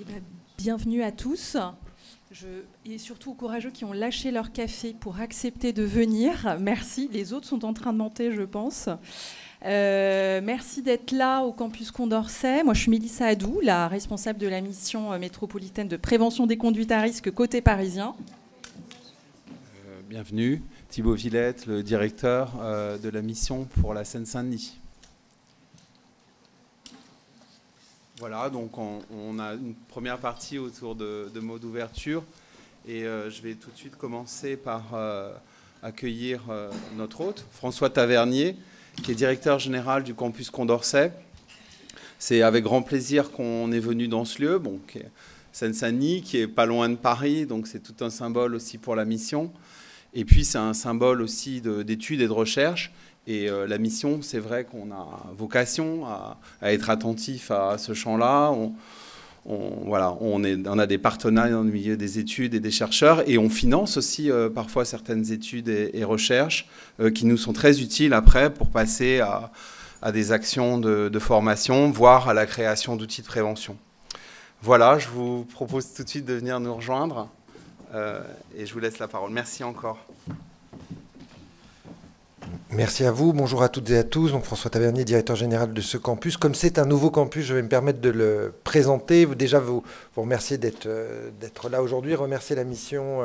Eh bien, bienvenue à tous. Et surtout aux courageux qui ont lâché leur café pour accepter de venir. Merci. Les autres sont en train de monter, je pense. Merci d'être là au campus Condorcet. Moi, je suis Mélissa Hadou, la responsable de la mission métropolitaine de prévention des conduites à risque côté parisien. Bienvenue. Thibaut Villette, le directeur de la mission pour la Seine-Saint-Denis. Voilà, donc on a une première partie autour de mots d'ouverture et je vais tout de suite commencer par accueillir notre hôte, François Tavernier, qui est directeur général du campus Condorcet. C'est avec grand plaisir qu'on est venu dans ce lieu, bon, qui est Seine-Saint-Denis, qui est pas loin de Paris, donc c'est tout un symbole aussi pour la mission. Et puis c'est un symbole aussi d'études et de recherche. Et la mission, c'est vrai qu'on a vocation à être attentif à ce champ-là. Voilà, on a des partenariats dans le milieu des études et des chercheurs et on finance aussi parfois certaines études et recherches qui nous sont très utiles après pour passer à des actions de formation, voire à la création d'outils de prévention. Voilà, je vous propose tout de suite de venir nous rejoindre et je vous laisse la parole. Merci encore. Merci à vous. Bonjour à toutes et à tous. Donc François Tavernier, directeur général de ce campus. Comme c'est un nouveau campus, je vais me permettre de le présenter. Déjà, vous remercier d'être là aujourd'hui. Remercier la mission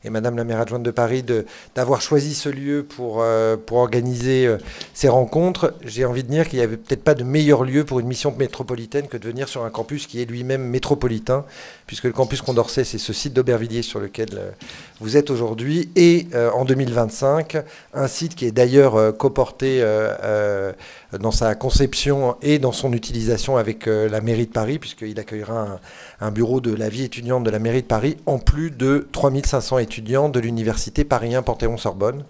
et Madame la maire adjointe de Paris d'avoir choisi ce lieu pour organiser ces rencontres. J'ai envie de dire qu'il n'y avait peut-être pas de meilleur lieu pour une mission métropolitaine que de venir sur un campus qui est lui-même métropolitain, puisque le campus Condorcet, c'est ce site d'Aubervilliers sur lequel vous êtes aujourd'hui. Et en 2025, un site qui est d'ailleurs coporté dans sa conception et dans son utilisation avec la mairie de Paris, puisqu'il accueillera un bureau de la vie étudiante de la mairie de Paris, en plus de 3500 étudiants de l'université Paris 1 Panthéon-Sorbonne.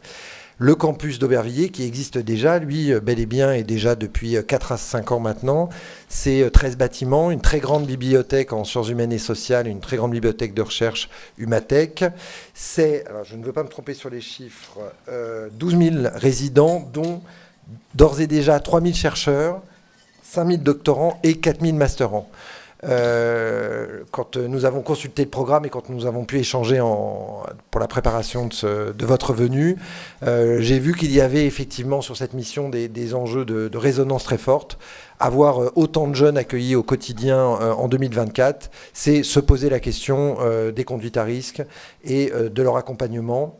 Le campus d'Aubervilliers, qui existe déjà, lui, bel et bien, est déjà depuis 4 à 5 ans maintenant. C'est 13 bâtiments, une très grande bibliothèque en sciences humaines et sociales, une très grande bibliothèque de recherche Humatech. C'est, alors je ne veux pas me tromper sur les chiffres, 12 000 résidents, dont d'ores et déjà 3 000 chercheurs, 5 000 doctorants et 4 000 masterants. Quand nous avons consulté le programme et quand nous avons pu échanger pour la préparation de votre venue, j'ai vu qu'il y avait effectivement sur cette mission des enjeux de résonance très fortes. Avoir autant de jeunes accueillis au quotidien en 2024, c'est se poser la question des conduites à risque et de leur accompagnement.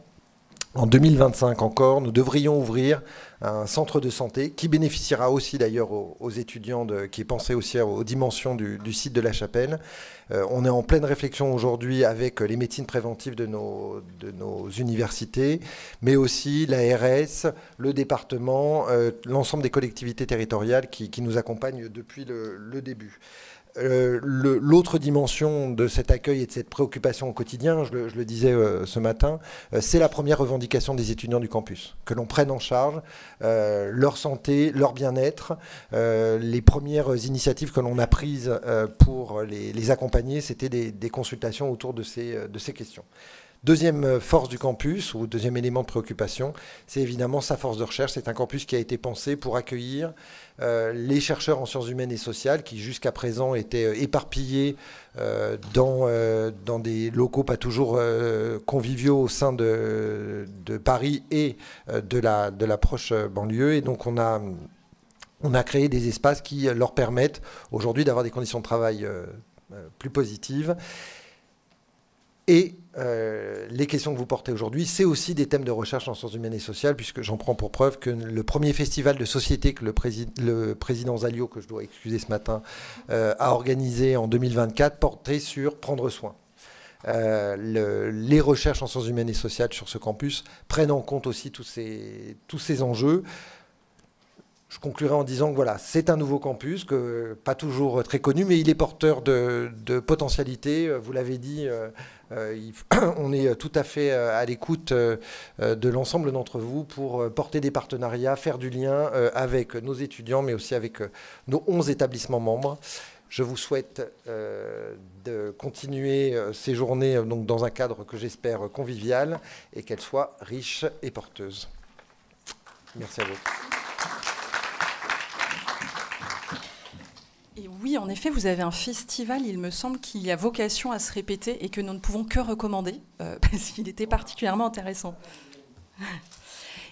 En 2025 encore, nous devrions ouvrir un centre de santé qui bénéficiera aussi d'ailleurs aux étudiants, qui est pensé aussi aux dimensions du site de la Chapelle. On est en pleine réflexion aujourd'hui avec les médecines préventives de nos universités, mais aussi l'ARS, le département, l'ensemble des collectivités territoriales qui nous accompagnent depuis le début. L'autre dimension de cet accueil et de cette préoccupation au quotidien, je le disais ce matin, c'est la première revendication des étudiants du campus, que l'on prenne en charge leur santé, leur bien-être. Les premières initiatives que l'on a prises pour les accompagner, c'était des consultations autour de ces questions. Deuxième force du campus, ou deuxième élément de préoccupation, c'est évidemment sa force de recherche. C'est un campus qui a été pensé pour accueillir les chercheurs en sciences humaines et sociales qui jusqu'à présent étaient éparpillés dans des locaux pas toujours conviviaux au sein de Paris et de la proche banlieue. Et donc on a créé des espaces qui leur permettent aujourd'hui d'avoir des conditions de travail plus positives. Et les questions que vous portez aujourd'hui, c'est aussi des thèmes de recherche en sciences humaines et sociales, puisque j'en prends pour preuve que le premier festival de société que le président Zalio, que je dois excuser ce matin, a organisé en 2024, portait sur prendre soin. Les recherches en sciences humaines et sociales sur ce campus prennent en compte aussi tous ces enjeux. Je conclurai en disant que voilà, c'est un nouveau campus, pas toujours très connu, mais il est porteur de potentialités. Vous l'avez dit, on est tout à fait à l'écoute de l'ensemble d'entre vous pour porter des partenariats, faire du lien avec nos étudiants, mais aussi avec nos 11 établissements membres. Je vous souhaite de continuer ces journées donc, dans un cadre que j'espère convivial et qu'elles soient riches et porteuses. Merci à vous. Et oui, Oui, en effet, vous avez un festival, il me semble qu'il a vocation à se répéter et que nous ne pouvons que recommander, parce qu'il était particulièrement intéressant.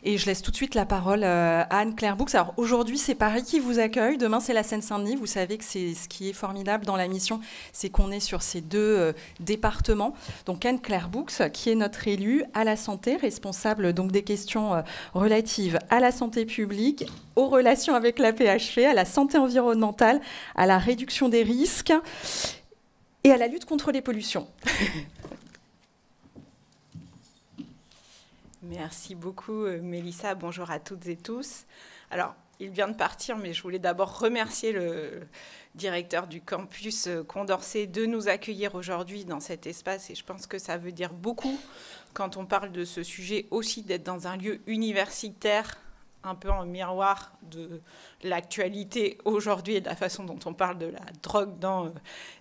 Et je laisse tout de suite la parole à Anne-Claire Boux. Alors aujourd'hui, c'est Paris qui vous accueille. Demain, c'est la Seine-Saint-Denis. Vous savez que c'est ce qui est formidable dans la mission, c'est qu'on est sur ces deux départements. Donc Anne-Claire Boux, qui est notre élue à la santé, responsable donc des questions relatives à la santé publique, aux relations avec la PHP, à la santé environnementale, à la réduction des risques et à la lutte contre les pollutions. Merci beaucoup, Mélissa. Bonjour à toutes et tous. Alors, il vient de partir, mais je voulais d'abord remercier le directeur du campus Condorcet de nous accueillir aujourd'hui dans cet espace. Et je pense que ça veut dire beaucoup quand on parle de ce sujet aussi, d'être dans un lieu universitaire, un peu en miroir de l'actualité aujourd'hui et de la façon dont on parle de la drogue dans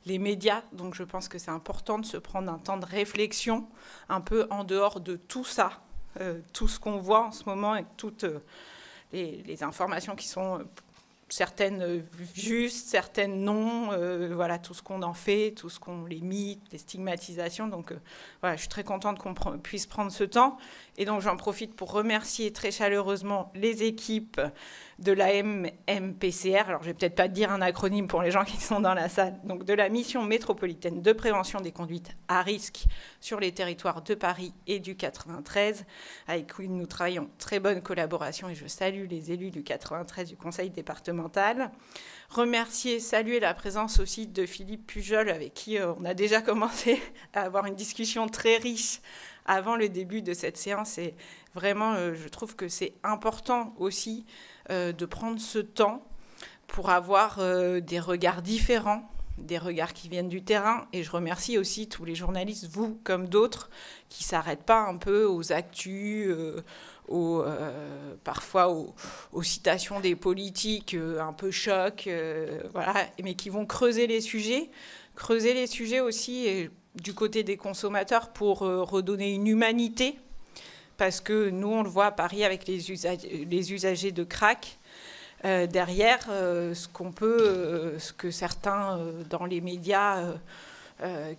les médias. Donc, je pense que c'est important de se prendre un temps de réflexion un peu en dehors de tout ça. Tout ce qu'on voit en ce moment et toutes les informations qui sont certaines justes, certaines non, voilà, tout ce qu'on en fait, tout ce qu'on les mythes, les stigmatisations. Donc voilà, je suis très contente qu'on puisse prendre ce temps. Et donc j'en profite pour remercier très chaleureusement les équipes de la MPCR. Alors je vais peut-être pas dire un acronyme pour les gens qui sont dans la salle. Donc de la mission métropolitaine de prévention des conduites à risque sur les territoires de Paris et du 93, avec qui nous travaillons très bonne collaboration. Et je salue les élus du 93 du conseil départemental. Remercier, saluer la présence aussi de Philippe Pujol, avec qui on a déjà commencé à avoir une discussion très riche avant le début de cette séance. Et vraiment, je trouve que c'est important aussi de prendre ce temps pour avoir des regards différents, des regards qui viennent du terrain. Et je remercie aussi tous les journalistes, vous comme d'autres, qui ne s'arrêtent pas un peu aux actus, parfois aux citations des politiques un peu choc, voilà, mais qui vont creuser les sujets aussi et du côté des consommateurs pour redonner une humanité, parce que nous, on le voit à Paris avec les usagers de crack, derrière ce que certains dans les médias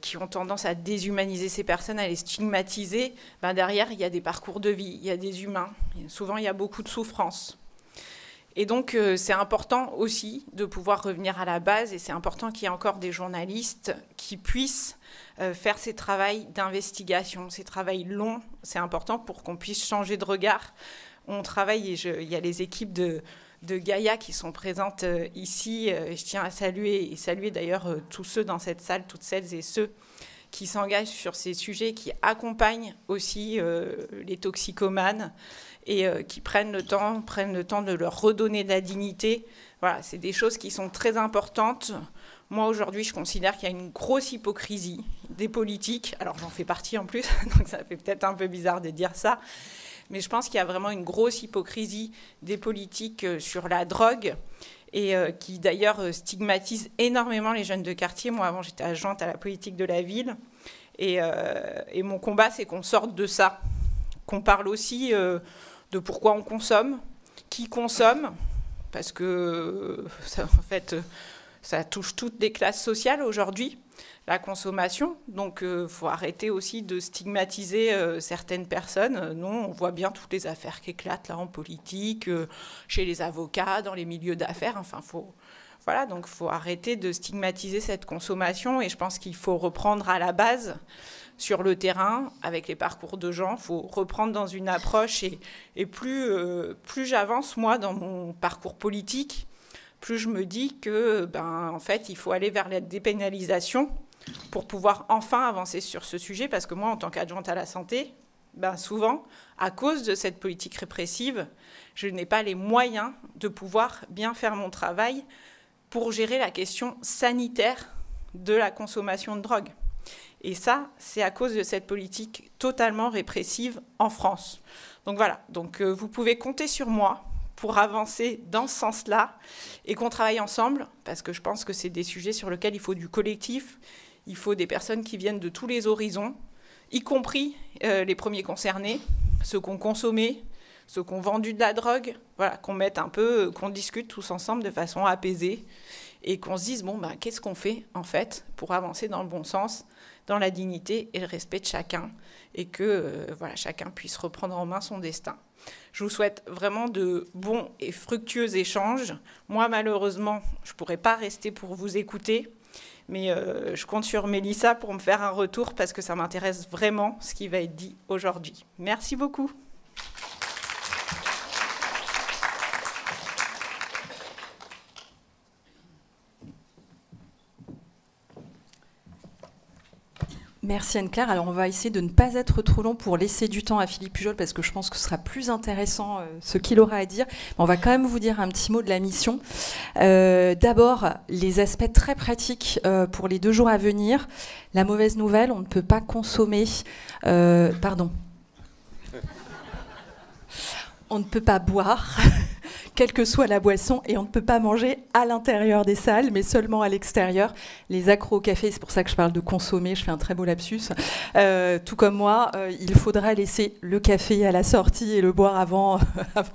qui ont tendance à déshumaniser ces personnes, à les stigmatiser, ben derrière, il y a des parcours de vie, il y a des humains. Souvent, il y a beaucoup de souffrance. Et donc, c'est important aussi de pouvoir revenir à la base, et c'est important qu'il y ait encore des journalistes qui puissent faire ces travaux d'investigation, ces travaux longs. C'est important pour qu'on puisse changer de regard. On travaille, et il y a les équipes de Gaïa qui sont présentes ici. Je tiens à saluer d'ailleurs tous ceux dans cette salle, toutes celles et ceux qui s'engagent sur ces sujets, qui accompagnent aussi les toxicomanes et qui prennent le temps de leur redonner de la dignité. Voilà, c'est des choses qui sont très importantes. Moi, aujourd'hui, je considère qu'il y a une grosse hypocrisie des politiques. Alors, j'en fais partie en plus, donc ça fait peut-être un peu bizarre de dire ça. Mais je pense qu'il y a vraiment une grosse hypocrisie des politiques sur la drogue et qui, d'ailleurs, stigmatise énormément les jeunes de quartier. Moi, avant, j'étais adjointe à la politique de la ville. Et mon combat, c'est qu'on sorte de ça, qu'on parle aussi de pourquoi on consomme, qui consomme, parce que, en fait, ça touche toutes les classes sociales aujourd'hui, la consommation. Donc, il faut arrêter aussi de stigmatiser certaines personnes. Non, on voit bien toutes les affaires qui éclatent là en politique, chez les avocats, dans les milieux d'affaires. Enfin, voilà, donc il faut arrêter de stigmatiser cette consommation. Et je pense qu'il faut reprendre à la base, sur le terrain, avec les parcours de gens. Il faut reprendre dans une approche. Et plus j'avance, moi, dans mon parcours politique, plus je me dis que, en fait, il faut aller vers la dépénalisation pour pouvoir enfin avancer sur ce sujet. Parce que moi, en tant qu'adjointe à la santé, souvent, à cause de cette politique répressive, je n'ai pas les moyens de pouvoir bien faire mon travail pour gérer la question sanitaire de la consommation de drogue. Et ça, c'est à cause de cette politique totalement répressive en France. Donc voilà, vous pouvez compter sur moi pour avancer dans ce sens-là et qu'on travaille ensemble, parce que je pense que c'est des sujets sur lesquels il faut du collectif, il faut des personnes qui viennent de tous les horizons, y compris les premiers concernés, ceux qui ont consommé, ceux qui ont vendu de la drogue, voilà, qu'on discute tous ensemble de façon apaisée et qu'on se dise, bon, ben, qu'est-ce qu'on fait, en fait, pour avancer dans le bon sens, dans la dignité et le respect de chacun, et que voilà, chacun puisse reprendre en main son destin. Je vous souhaite vraiment de bons et fructueux échanges. Moi, malheureusement, je ne pourrai pas rester pour vous écouter, mais je compte sur Mélissa pour me faire un retour parce que ça m'intéresse vraiment ce qui va être dit aujourd'hui. Merci beaucoup. Merci Anne-Claire. Alors on va essayer de ne pas être trop long pour laisser du temps à Philippe Pujol parce que je pense que ce sera plus intéressant ce qu'il aura à dire. On va quand même vous dire un petit mot de la mission. D'abord, les aspects très pratiques pour les 2 jours à venir. La mauvaise nouvelle, on ne peut pas consommer... on ne peut pas boire... quelle que soit la boisson, et on ne peut pas manger à l'intérieur des salles, mais seulement à l'extérieur. Les accros au café, c'est pour ça que je parle de consommer, je fais un très beau lapsus. Tout comme moi, il faudra laisser le café à la sortie et le boire avant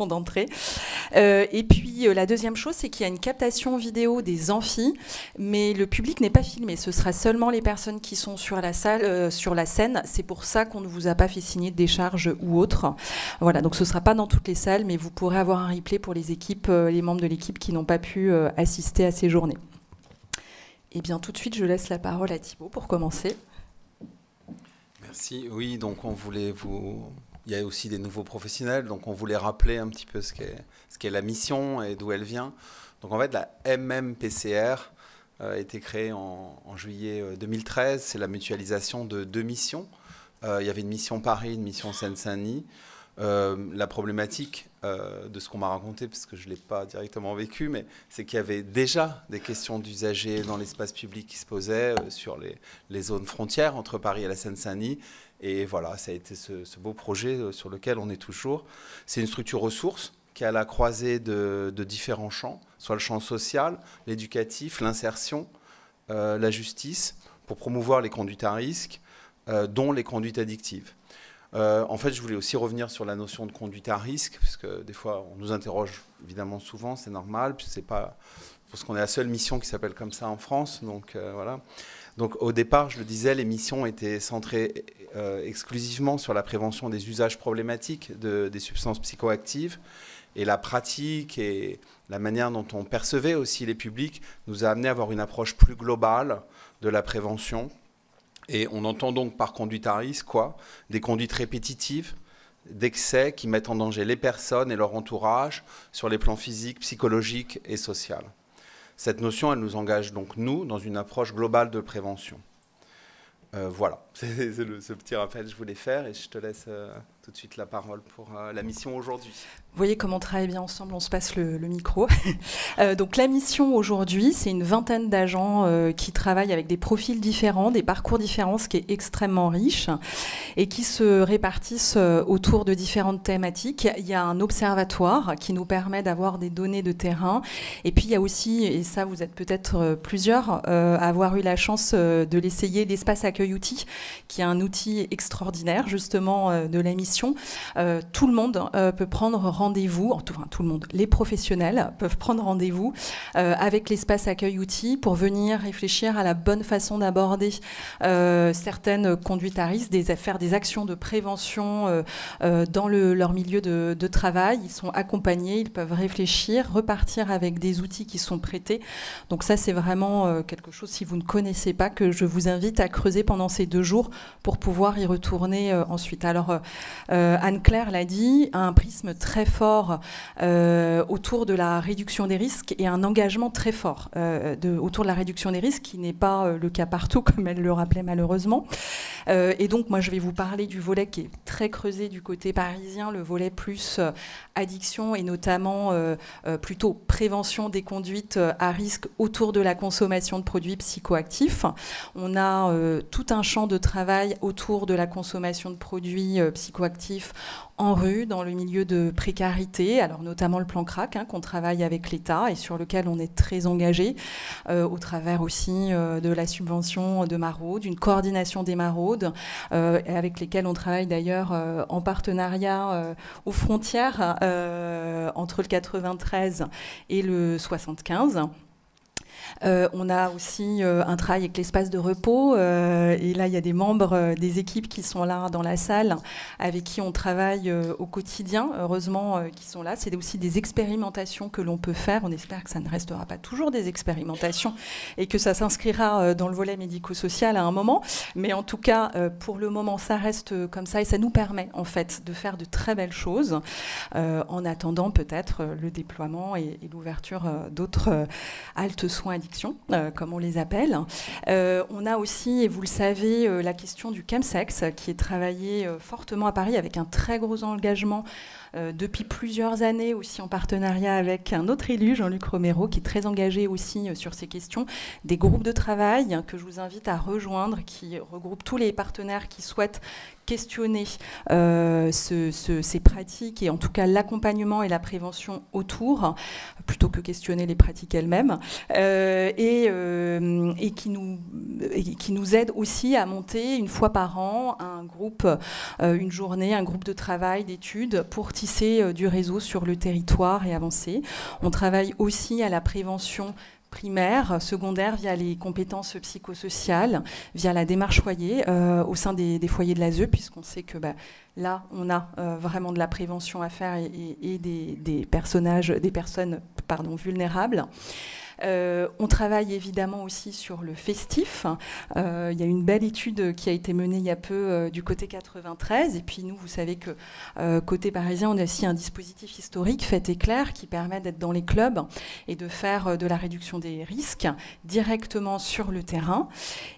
d'entrer. Et puis, la deuxième chose, c'est qu'il y a une captation vidéo des amphis, mais le public n'est pas filmé. Ce sera seulement les personnes qui sont sur la salle, sur la scène. C'est pour ça qu'on ne vous a pas fait signer de décharge ou autre. Voilà, donc ce ne sera pas dans toutes les salles, mais vous pourrez avoir un replay pour les équipes, les membres de l'équipe qui n'ont pas pu assister à ces journées. Et bien tout de suite, je laisse la parole à Thibaut pour commencer. Merci. Oui, donc on voulait il y a aussi des nouveaux professionnels, donc on voulait rappeler un petit peu ce qu'est la mission et d'où elle vient. Donc en fait, la MMPCR a été créée en juillet 2013. C'est la mutualisation de 2 missions. Il y avait une mission Paris, une mission Seine-Saint-Denis. La problématique de ce qu'on m'a raconté, parce que je ne l'ai pas directement vécu, mais c'est qu'il y avait déjà des questions d'usagers dans l'espace public qui se posaient sur les zones frontières entre Paris et la Seine-Saint-Denis. Et voilà, ça a été ce beau projet sur lequel on est toujours. C'est une structure ressources qui est à la croisée de différents champs, soit le champ social, l'éducatif, l'insertion, la justice, pour promouvoir les conduites à risque, dont les conduites addictives. En fait, je voulais aussi revenir sur la notion de conduite à risque, parce que des fois, on nous interroge évidemment souvent, c'est normal, puis c'est pas parce qu'on est la seule mission qui s'appelle comme ça en France, donc voilà. Donc au départ, je le disais, les missions étaient centrées exclusivement sur la prévention des usages problématiques des substances psychoactives, et la pratique et la manière dont on percevait aussi les publics nous a amené à avoir une approche plus globale de la prévention. Et on entend donc par conduite à risque des conduites répétitives, d'excès qui mettent en danger les personnes et leur entourage sur les plans physiques, psychologiques et sociaux. Cette notion, elle nous engage donc, nous, dans une approche globale de prévention. Voilà, c'est ce petit rappel que je voulais faire et je te laisse tout de suite la parole pour la mission aujourd'hui. Vous voyez comme on travaille bien ensemble, on se passe le micro. Donc la mission aujourd'hui, c'est une vingtaine d'agents qui travaillent avec des profils différents, des parcours différents, ce qui est extrêmement riche, et qui se répartissent autour de différentes thématiques. Il y a un observatoire qui nous permet d'avoir des données de terrain, et puis il y a aussi, et ça vous êtes peut-être plusieurs, à avoir eu la chance de l'essayer, l'espace accueil-outil, qui est un outil extraordinaire justement de la mission. Tout le monde peut prendre rendez-vous, enfin tout le monde, les professionnels peuvent prendre rendez-vous avec l'espace accueil-outils pour venir réfléchir à la bonne façon d'aborder certaines conduites à risque, faire des actions de prévention dans leur milieu de travail. Ils sont accompagnés, ils peuvent réfléchir, repartir avec des outils qui sont prêtés. Donc ça, c'est vraiment quelque chose, si vous ne connaissez pas, que je vous invite à creuser pendant ces 2 jours pour pouvoir y retourner ensuite. Alors, Anne-Claire l'a dit, un prisme très fort autour de la réduction des risques et un engagement très fort autour de la réduction des risques, qui n'est pas le cas partout, comme elle le rappelait malheureusement. Et donc, moi, je vais vous parler du volet qui est très creusé du côté parisien, le volet plus addiction et notamment plutôt prévention des conduites à risque autour de la consommation de produits psychoactifs. On a tout un champ de travail autour de la consommation de produits psychoactifs en rue, dans le milieu de précarité, alors notamment le plan CRAC, qu'on travaille avec l'État et sur lequel on est très engagé, au travers aussi de la subvention de maraude, d'une coordination des maraudes, avec lesquelles on travaille d'ailleurs en partenariat aux frontières entre le 93 et le 75. On a aussi un travail avec l'espace de repos. Et là, il y a des membres des équipes qui sont là dans la salle, avec qui on travaille au quotidien, heureusement, qui sont là. C'est aussi des expérimentations que l'on peut faire. On espère que ça ne restera pas toujours des expérimentations et que ça s'inscrira dans le volet médico-social à un moment. Mais en tout cas, pour le moment, ça reste comme ça et ça nous permet, en fait, de faire de très belles choses en attendant peut-être le déploiement et l'ouverture d'autres haltes soins addiction, comme on les appelle. On a aussi, et vous le savez, la question du chemsex qui est travaillée fortement à Paris avec un très gros engagement depuis plusieurs années, aussi en partenariat avec un autre élu, Jean-Luc Romero, qui est très engagé aussi sur ces questions. Des groupes de travail que je vous invite à rejoindre, qui regroupent tous les partenaires qui souhaitent questionner ces pratiques et en tout cas l'accompagnement et la prévention autour, plutôt que questionner les pratiques elles-mêmes, et qui nous aident aussi à monter une fois par an un groupe, une journée, un groupe de travail, d'études pour tisser du réseau sur le territoire et avancer. On travaille aussi à la prévention primaire, secondaire, via les compétences psychosociales, via la démarche foyer au sein des foyers de l'ASE, puisqu'on sait que là, on a vraiment de la prévention à faire et des personnes vulnérables. On travaille évidemment aussi sur le festif. Il y a une belle étude qui a été menée il y a peu du côté 93. Et puis nous, vous savez que côté parisien, on a aussi un dispositif historique, Fait et Clair, qui permet d'être dans les clubs et de faire de la réduction des risques directement sur le terrain.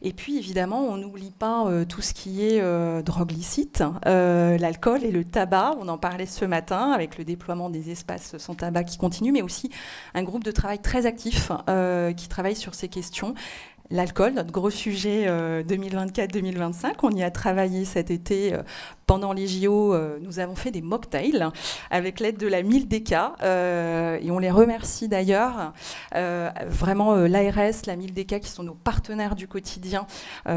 Et puis évidemment, on n'oublie pas tout ce qui est drogue licite, l'alcool et le tabac. On en parlait ce matin avec le déploiement des espaces sans tabac qui continue, mais aussi un groupe de travail très actif qui travaille sur ces questions. L'alcool, notre gros sujet 2024-2025, on y a travaillé cet été pendant les JO. Nous avons fait des mocktails avec l'aide de la Mildeka et on les remercie d'ailleurs. Vraiment, l'ARS, la Mildeka, qui sont nos partenaires du quotidien,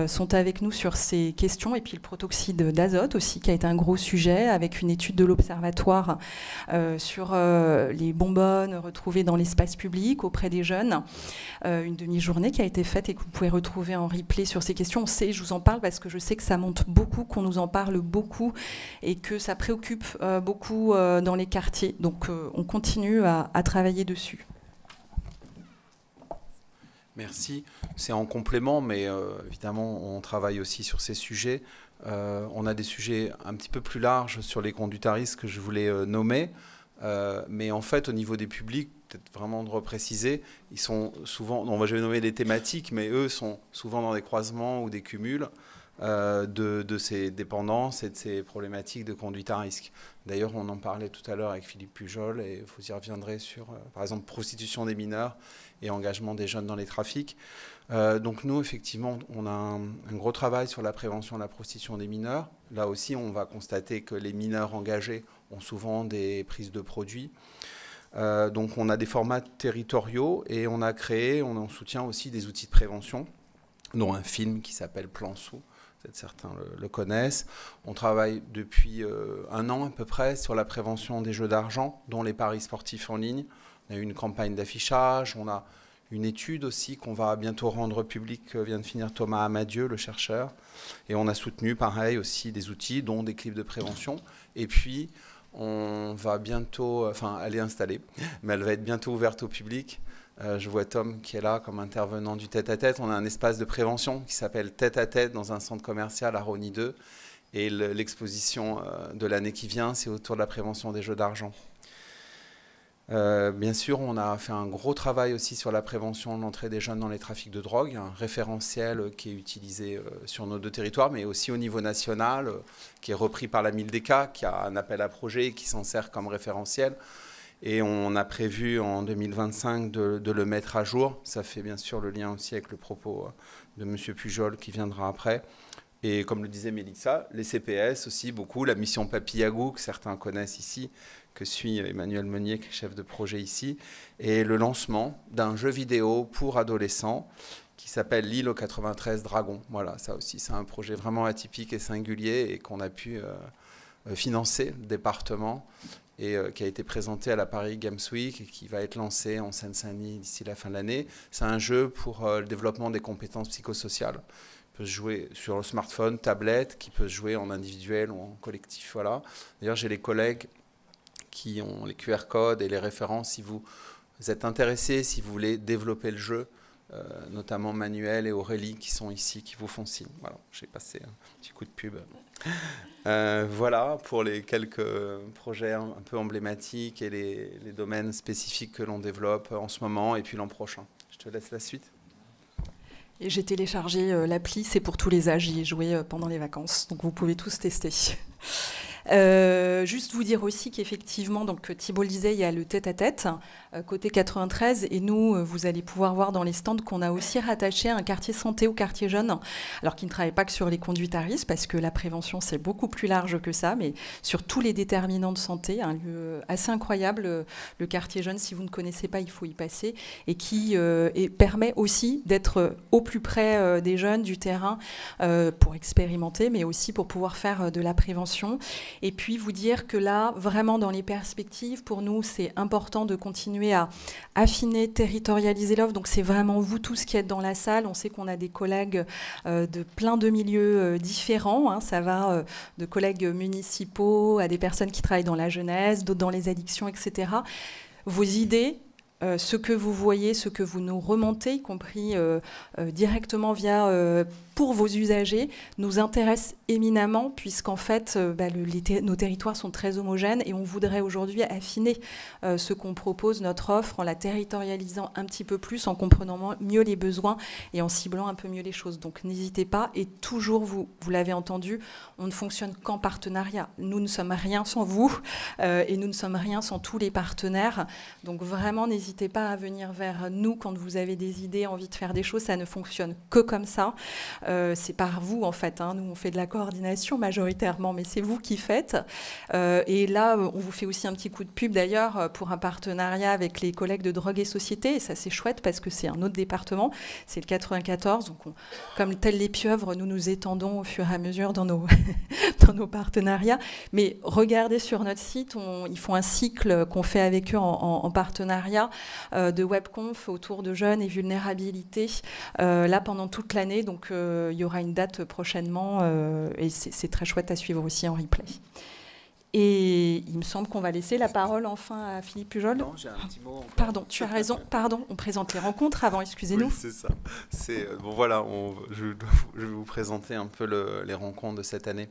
sont avec nous sur ces questions. Et puis le protoxyde d'azote aussi, qui a été un gros sujet avec une étude de l'Observatoire sur les bonbonnes retrouvées dans l'espace public auprès des jeunes. Une demi-journée qui a été faite et que vous pouvez retrouver en replay sur ces questions. Je vous en parle parce que je sais que ça monte beaucoup, qu'on nous en parle beaucoup et que ça préoccupe beaucoup dans les quartiers. Donc on continue à travailler dessus. Merci. C'est en complément, mais évidemment, on travaille aussi sur ces sujets. On a des sujets un petit peu plus larges sur les conduites à risque que je voulais nommer. Mais en fait, au niveau des publics, peut-être vraiment de repréciser, ils sont souvent, on va jamais nommer des thématiques, mais eux sont souvent dans des croisements ou des cumuls de ces dépendances et de ces problématiques de conduite à risque. D'ailleurs, on en parlait tout à l'heure avec Philippe Pujol et vous y reviendrez sur, par exemple, prostitution des mineurs et engagement des jeunes dans les trafics. Donc nous, effectivement, on a un gros travail sur la prévention de la prostitution des mineurs. Là aussi, on va constater que les mineurs engagés ont souvent des prises de produits. Donc on a des formats territoriaux et on soutient aussi des outils de prévention, dont un film qui s'appelle Plan Sous. Peut-être certains le connaissent. On travaille depuis 1 an à peu près sur la prévention des jeux d'argent, dont les paris sportifs en ligne. On a eu une campagne d'affichage, on a une étude aussi qu'on va bientôt rendre publique, vient de finir Thomas Amadieu, le chercheur. Et on a soutenu, pareil, aussi des outils, dont des clips de prévention. Et puis, on va bientôt, elle est installée, mais elle va être bientôt ouverte au public. Je vois Tom qui est là comme intervenant du tête-à-tête. On a un espace de prévention qui s'appelle Tête-à-tête dans un centre commercial à Rosny 2. Et l'exposition de l'année qui vient, c'est autour de la prévention des jeux d'argent. Bien sûr, on a fait un gros travail aussi sur la prévention de l'entrée des jeunes dans les trafics de drogue, un référentiel qui est utilisé sur nos 2 territoires, mais aussi au niveau national, qui est repris par la Mildeka, qui a un appel à projet et qui s'en sert comme référentiel. Et on a prévu en 2025 de le mettre à jour. Ça fait bien sûr le lien aussi avec le propos de M. Pujol qui viendra après. Et comme le disait Mélissa, les CPS aussi, beaucoup. La mission Papillagou, que certains connaissent ici, que suit Emmanuel Meunier, qui est chef de projet ici. Et le lancement d'un jeu vidéo pour adolescents qui s'appelle L'île aux 93 dragons. Voilà, ça aussi, c'est un projet vraiment atypique et singulier et qu'on a pu financer, le département. et qui a été présenté à la Paris Games Week et qui va être lancé en Seine-Saint-Denis d'ici la fin de l'année. C'est un jeu pour le développement des compétences psychosociales. Il peut se jouer sur le smartphone, tablette, qui peut se jouer en individuel ou en collectif. Voilà. D'ailleurs, j'ai les collègues qui ont les QR codes et les références si vous êtes intéressés, si vous voulez développer le jeu, notamment Manuel et Aurélie qui sont ici, qui vous font signe. Voilà, j'ai passé un petit coup de pub. Voilà pour les quelques projets un peu emblématiques et les domaines spécifiques que l'on développe en ce moment et puis l'an prochain. Je te laisse la suite. Et j'ai téléchargé l'appli, c'est pour tous les âges, j'y ai joué pendant les vacances, donc vous pouvez tous tester. Juste vous dire aussi qu'effectivement, donc Thibault le disait, il y a le tête-à-tête côté 93, et nous, vous allez pouvoir voir dans les stands qu'on a aussi rattaché un quartier santé au quartier jeune, alors qui ne travaille pas que sur les conduites à risque, parce que la prévention c'est beaucoup plus large que ça, mais sur tous les déterminants de santé, un lieu assez incroyable, le quartier jeune, si vous ne connaissez pas, il faut y passer, et qui permet aussi d'être au plus près des jeunes, du terrain, pour expérimenter, mais aussi pour pouvoir faire de la prévention. Et puis vous dire que là, vraiment dans les perspectives, pour nous, c'est important de continuer à affiner, territorialiser l'offre. Donc c'est vraiment vous tous qui êtes dans la salle. On sait qu'on a des collègues de plein de milieux différents. Hein. Ça va de collègues municipaux à des personnes qui travaillent dans la jeunesse, d'autres dans les addictions, etc. Vos idées, ce que vous voyez, ce que vous nous remontez, y compris directement via pour vos usagers, nous intéresse éminemment, puisqu'en fait, nos territoires sont très homogènes et on voudrait aujourd'hui affiner ce qu'on propose, notre offre, en la territorialisant un petit peu plus, en comprenant mieux les besoins et en ciblant un peu mieux les choses. Donc n'hésitez pas, et toujours, vous l'avez entendu, on ne fonctionne qu'en partenariat. Nous ne sommes rien sans vous et nous ne sommes rien sans tous les partenaires. Donc vraiment, n'hésitez pas à venir vers nous quand vous avez des idées, envie de faire des choses. Ça ne fonctionne que comme ça. C'est par vous, en fait. Hein. Nous, on fait de la coordination majoritairement, mais c'est vous qui faites. Et là, on vous fait aussi un petit coup de pub, d'ailleurs, pour un partenariat avec les collègues de Drogue et Société. Et ça, c'est chouette parce que c'est un autre département. C'est le 94. Donc, comme tels les pieuvres, nous nous étendons au fur et à mesure dans nos, dans nos partenariats. Mais regardez sur notre site, ils font un cycle qu'on fait avec eux en partenariat de webconf autour de jeunes et vulnérabilité, là, pendant toute l'année. Donc, il y aura une date prochainement et c'est très chouette à suivre aussi en replay. Et il me semble qu'on va laisser la parole enfin à Philippe Pujol. Non, j'ai un petit mot. Encore. Pardon, tu as raison. Pardon, on présente les rencontres avant, excusez-nous. Oui, c'est ça. Bon, voilà, je vais vous présenter un peu les rencontres de cette année.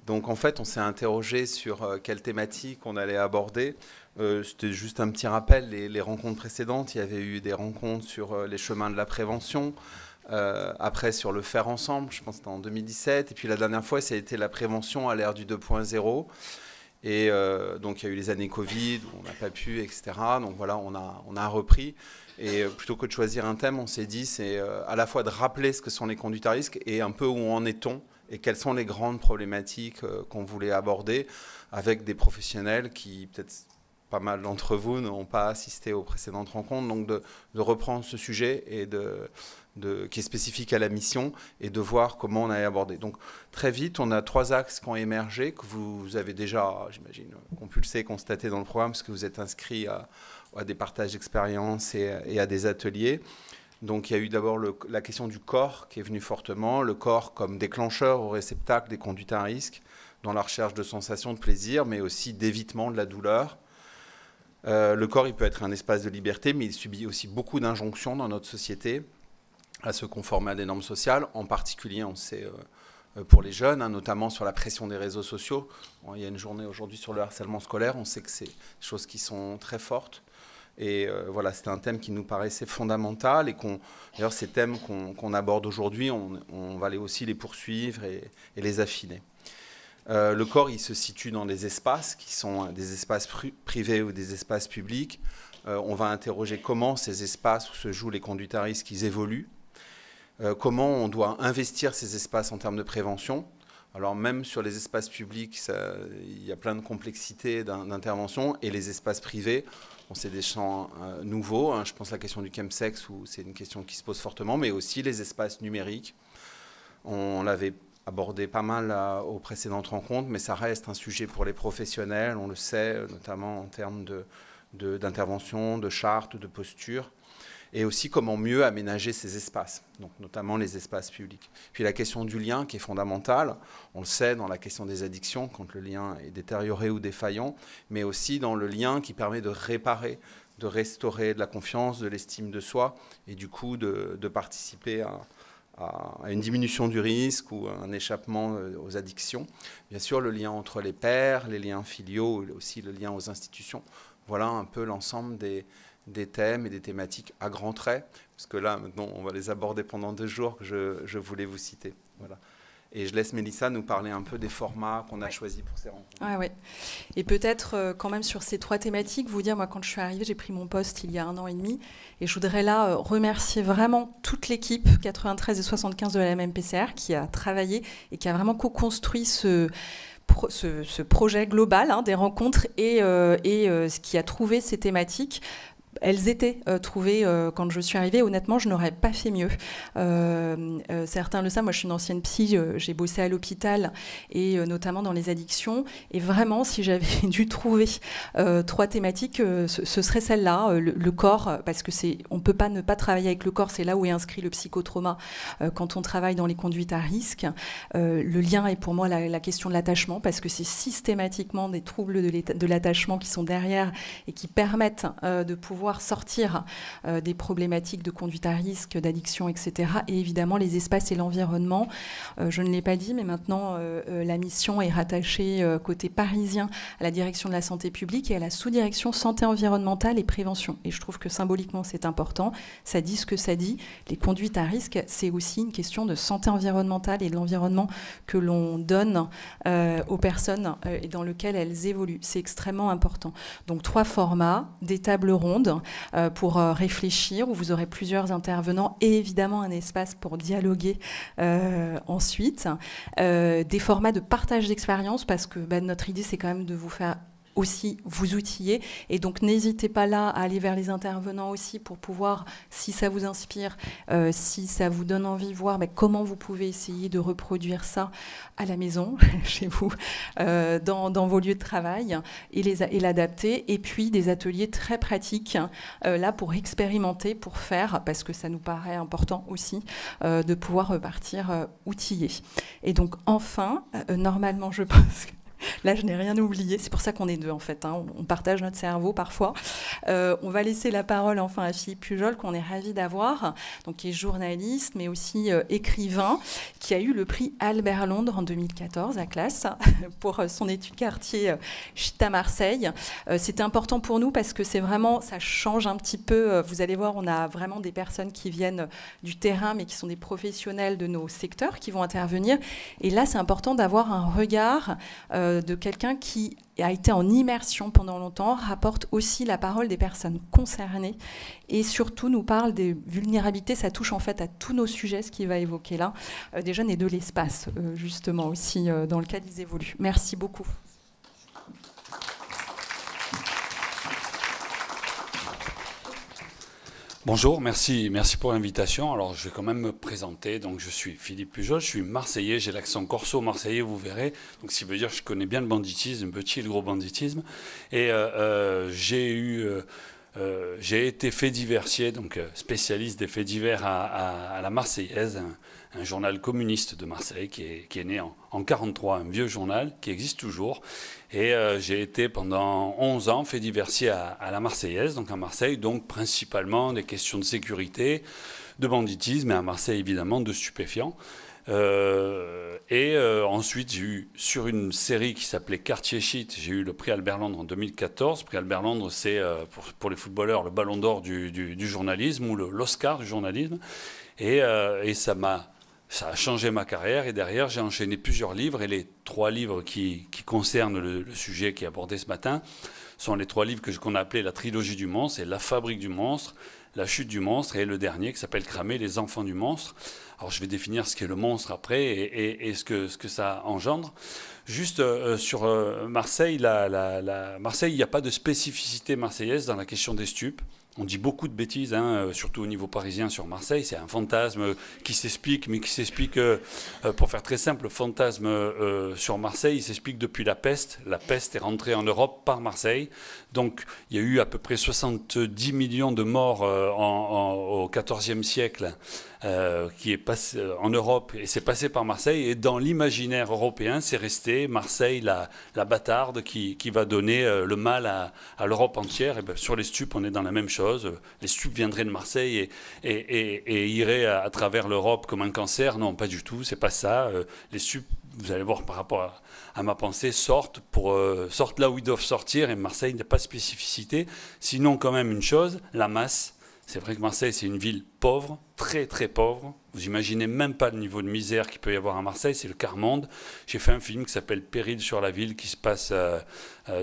Donc, en fait, on s'est interrogé sur quelle thématique on allait aborder. C'était juste un petit rappel. Les rencontres précédentes, il y avait eu des rencontres sur les chemins de la prévention. Après sur le faire ensemble, je pense que c'était en 2017, et puis la dernière fois ça a été la prévention à l'ère du 2.0, et donc il y a eu les années Covid où on n'a pas pu, etc. Donc voilà, on a repris, et plutôt que de choisir un thème, on s'est dit c'est à la fois de rappeler ce que sont les conduites à risque et un peu où en est-on et quelles sont les grandes problématiques qu'on voulait aborder avec des professionnels qui peut-être pas mal d'entre vous n'ont pas assisté aux précédentes rencontres, donc de reprendre ce sujet et qui est spécifique à la mission et de voir comment on allait aborder. Donc très vite, on a 3 axes qui ont émergé, que vous avez déjà, j'imagine, compulsé, constaté dans le programme, parce que vous êtes inscrits à des partages d'expériences et à des ateliers. Donc il y a eu d'abord la question du corps qui est venue fortement, le corps comme déclencheur au réceptacle des conduites à risque, dans la recherche de sensations de plaisir, mais aussi d'évitement de la douleur. Le corps, il peut être un espace de liberté, mais il subit aussi beaucoup d'injonctions dans notre société à se conformer à des normes sociales, en particulier, on sait, pour les jeunes, hein, notamment sur la pression des réseaux sociaux. Bon, il y a une journée aujourd'hui sur le harcèlement scolaire, on sait que c'est des choses qui sont très fortes. Et voilà, c'était un thème qui nous paraissait fondamental, et d'ailleurs, ces thèmes qu'on aborde aujourd'hui, on va aussi les poursuivre et les affiner. Le corps, il se situe dans des espaces qui sont des espaces privés ou des espaces publics. On va interroger comment ces espaces où se jouent les conduites à risque, ils évoluent. Comment on doit investir ces espaces en termes de prévention. Alors même sur les espaces publics, il y a plein de complexités d'intervention, et les espaces privés, c'est des champs nouveaux. Hein, je pense à la question du chemsex, où c'est une question qui se pose fortement, mais aussi les espaces numériques. On l'avait abordé pas mal aux précédentes rencontres, mais ça reste un sujet pour les professionnels, on le sait, notamment en termes d'intervention, de charte, de posture, et aussi comment mieux aménager ces espaces, donc notamment les espaces publics. Puis la question du lien qui est fondamentale, on le sait dans la question des addictions, quand le lien est détérioré ou défaillant, mais aussi dans le lien qui permet de réparer, de restaurer de la confiance, de l'estime de soi, et du coup de participer à une diminution du risque ou un échappement aux addictions. Bien sûr, le lien entre les pairs, les liens filiaux, aussi le lien aux institutions. Voilà un peu l'ensemble des thèmes et des thématiques à grands traits, parce que là, maintenant, on va les aborder pendant 2 jours que je voulais vous citer. Voilà. Et je laisse Mélissa nous parler un peu des formats qu'on a choisis pour ces rencontres. Ouais. Et peut-être quand même sur ces 3 thématiques, vous dire, moi quand je suis arrivée, j'ai pris mon poste il y a 1 an et demi, et je voudrais là remercier vraiment toute l'équipe 93 et 75 de la MMPCR qui a travaillé et qui a vraiment co-construit ce projet global des rencontres et ce qui a trouvé ces thématiques. Elles étaient trouvées quand je suis arrivée. Honnêtement, je n'aurais pas fait mieux. Certains le savent, moi je suis une ancienne psy, j'ai bossé à l'hôpital et notamment dans les addictions. Et vraiment, si j'avais dû trouver 3 thématiques, ce serait celle-là, le corps, parce que on ne peut pas ne pas travailler avec le corps, c'est là où est inscrit le psychotrauma quand on travaille dans les conduites à risque. Le lien est pour moi la question de l'attachement, parce que c'est systématiquement des troubles de l'attachement qui sont derrière et qui permettent de pouvoir sortir des problématiques de conduite à risque, d'addiction, etc. Et évidemment, les espaces et l'environnement. Je ne l'ai pas dit, mais maintenant, la mission est rattachée côté parisien à la direction de la santé publique et à la sous-direction santé environnementale et prévention. Et je trouve que symboliquement, c'est important. Ça dit ce que ça dit. Les conduites à risque, c'est aussi une question de santé environnementale et de l'environnement que l'on donne aux personnes et dans lequel elles évoluent. C'est extrêmement important. Donc, 3 formats, des tables rondes pour réfléchir, où vous aurez plusieurs intervenants et évidemment un espace pour dialoguer ensuite. Des formats de partage d'expérience, parce que notre idée, c'est quand même de vous faire aussi vous outiller, et donc n'hésitez pas là à aller vers les intervenants aussi pour pouvoir, si ça vous inspire, si ça vous donne envie, voir comment vous pouvez essayer de reproduire ça à la maison, chez vous, dans vos lieux de travail, et l'adapter, et puis des ateliers très pratiques là pour expérimenter, pour faire, parce que ça nous paraît important aussi de pouvoir repartir outillés. Et donc enfin, normalement je pense que là, je n'ai rien oublié. C'est pour ça qu'on est 2, en fait. On partage notre cerveau parfois. On va laisser la parole enfin à Philippe Pujol, qu'on est ravi d'avoir, donc qui est journaliste, mais aussi écrivain, qui a eu le prix Albert Londres en 2014 à Classe pour son étude quartier Chita Marseille. C'était important pour nous parce que c'est vraiment, ça change un petit peu. Vous allez voir, on a vraiment des personnes qui viennent du terrain, mais qui sont des professionnels de nos secteurs qui vont intervenir. Et là, c'est important d'avoir un regard de quelqu'un qui a été en immersion pendant longtemps, rapporte aussi la parole des personnes concernées et surtout nous parle des vulnérabilités. Ça touche en fait à tous nos sujets, ce qu'il va évoquer là, des jeunes et de l'espace, justement aussi, dans lequel ils évoluent. Merci beaucoup. Bonjour, merci pour l'invitation. Alors, je vais quand même me présenter. Donc, je suis Philippe Pujol, je suis marseillais, j'ai l'accent corso marseillais, vous verrez. Donc, ça veut dire que je connais bien le banditisme, le petit et le gros banditisme. Et j'ai été fait diversier, donc spécialiste des faits divers à la Marseillaise, un journal communiste de Marseille qui est né en 1943, un vieux journal qui existe toujours. Et j'ai été pendant 11 ans fait diversier à la Marseillaise, donc à Marseille, donc principalement des questions de sécurité, de banditisme, et à Marseille évidemment de stupéfiants. Ensuite, j'ai eu, sur une série qui s'appelait Quartier Shit, j'ai eu le prix Albert Londres en 2014. Le prix Albert Londres, c'est pour les footballeurs le ballon d'or du journalisme, ou l'Oscar du journalisme. Et ça a changé ma carrière, et derrière j'ai enchaîné plusieurs livres, et les 3 livres qui concernent le sujet qui est abordé ce matin sont les 3 livres qu'on a appelés la trilogie du monstre. C'est La fabrique du monstre, La chute du monstre, et le dernier qui s'appelle Cramer, les enfants du monstre. Alors je vais définir ce qu'est le monstre après et ce que ça engendre. Juste sur Marseille, Marseille, il n'y a pas de spécificité marseillaise dans la question des stupes. On dit beaucoup de bêtises, surtout au niveau parisien sur Marseille. C'est un fantasme qui s'explique, mais qui s'explique, pour faire très simple, le fantasme sur Marseille, il s'explique depuis la peste. La peste est rentrée en Europe par Marseille. Donc il y a eu à peu près 70 millions de morts au XIVe siècle qui est passé en Europe, et c'est passé par Marseille. Et dans l'imaginaire européen, c'est resté Marseille, la bâtarde qui va donner le mal à l'Europe entière. Et bien, sur les stupes, on est dans la même chose. Les stupes viendraient de Marseille et iraient à travers l'Europe comme un cancer. Non, pas du tout, c'est pas ça. Les stupes, vous allez voir par rapport à ma pensée, sortent là où ils doivent sortir, et Marseille n'a pas de spécificité. Sinon, quand même, une chose, la masse. C'est vrai que Marseille, c'est une ville pauvre, très très pauvre. Vous imaginez même pas le niveau de misère qu'il peut y avoir à Marseille, c'est le quart monde. J'ai fait un film qui s'appelle Péril sur la ville, qui se passe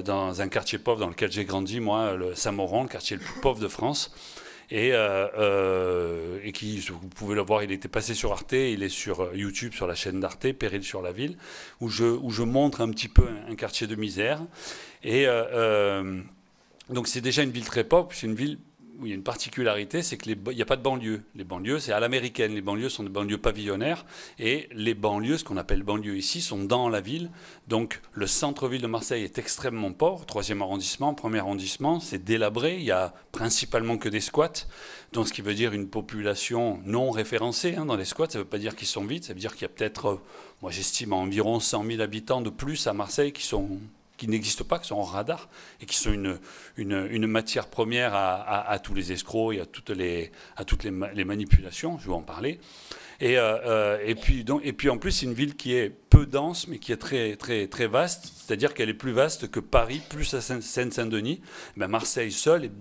dans un quartier pauvre dans lequel j'ai grandi, moi, le Saint-Mauron, le quartier le plus pauvre de France. Et qui, vous pouvez le voir, il était passé sur Arte, il est sur YouTube, sur la chaîne d'Arte, Péril sur la ville, où je montre un petit peu un quartier de misère. Et donc c'est déjà une ville très pauvre, c'est une ville où il y a une particularité, c'est qu'il n'y a pas de banlieue. Les banlieues, c'est à l'américaine. Les banlieues sont des banlieues pavillonnaires. Et les banlieues, ce qu'on appelle banlieues ici, sont dans la ville. Donc le centre-ville de Marseille est extrêmement pauvre. 3e arrondissement, 1er arrondissement, c'est délabré. Il n'y a principalement que des squats. Donc ce qui veut dire une population non référencée dans les squats. Ça ne veut pas dire qu'ils sont vides. Ça veut dire qu'il y a peut-être, moi j'estime, environ 100 000 habitants de plus à Marseille qui n'existent pas, qui sont en radar, et qui sont une matière première à tous les escrocs et à toutes les manipulations, je vais en parler. Et puis en plus, c'est une ville qui est peu dense, mais qui est très, très, très vaste, c'est-à-dire qu'elle est plus vaste que Paris, plus à Seine-Saint-Denis. Marseille seule est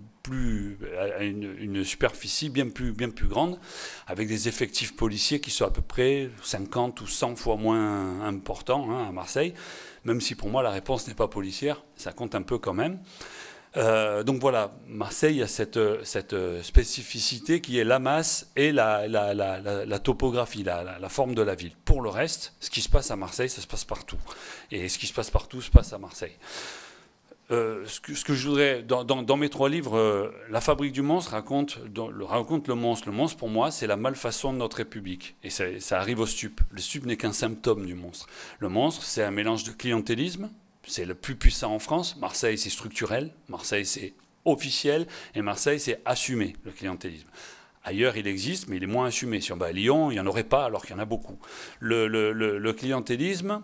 à une superficie bien plus grande, avec des effectifs policiers qui sont à peu près 50 ou 100 fois moins importants à Marseille, même si pour moi la réponse n'est pas policière, ça compte un peu quand même. Donc voilà, Marseille a cette spécificité qui est la masse et la topographie, la forme de la ville. Pour le reste, ce qui se passe à Marseille, ça se passe partout. Et ce qui se passe partout se passe à Marseille. Ce que je voudrais, dans mes 3 livres, La Fabrique du monstre raconte le monstre. Le monstre, pour moi, c'est la malfaçon de notre République. Et ça arrive au stup. Le stup n'est qu'un symptôme du monstre. Le monstre, c'est un mélange de clientélisme. C'est le plus puissant en France. Marseille, c'est structurel. Marseille, c'est officiel. Et Marseille, c'est assumé, le clientélisme. Ailleurs, il existe, mais il est moins assumé. Si on va à Lyon, il n'y en aurait pas, alors qu'il y en a beaucoup. Le clientélisme...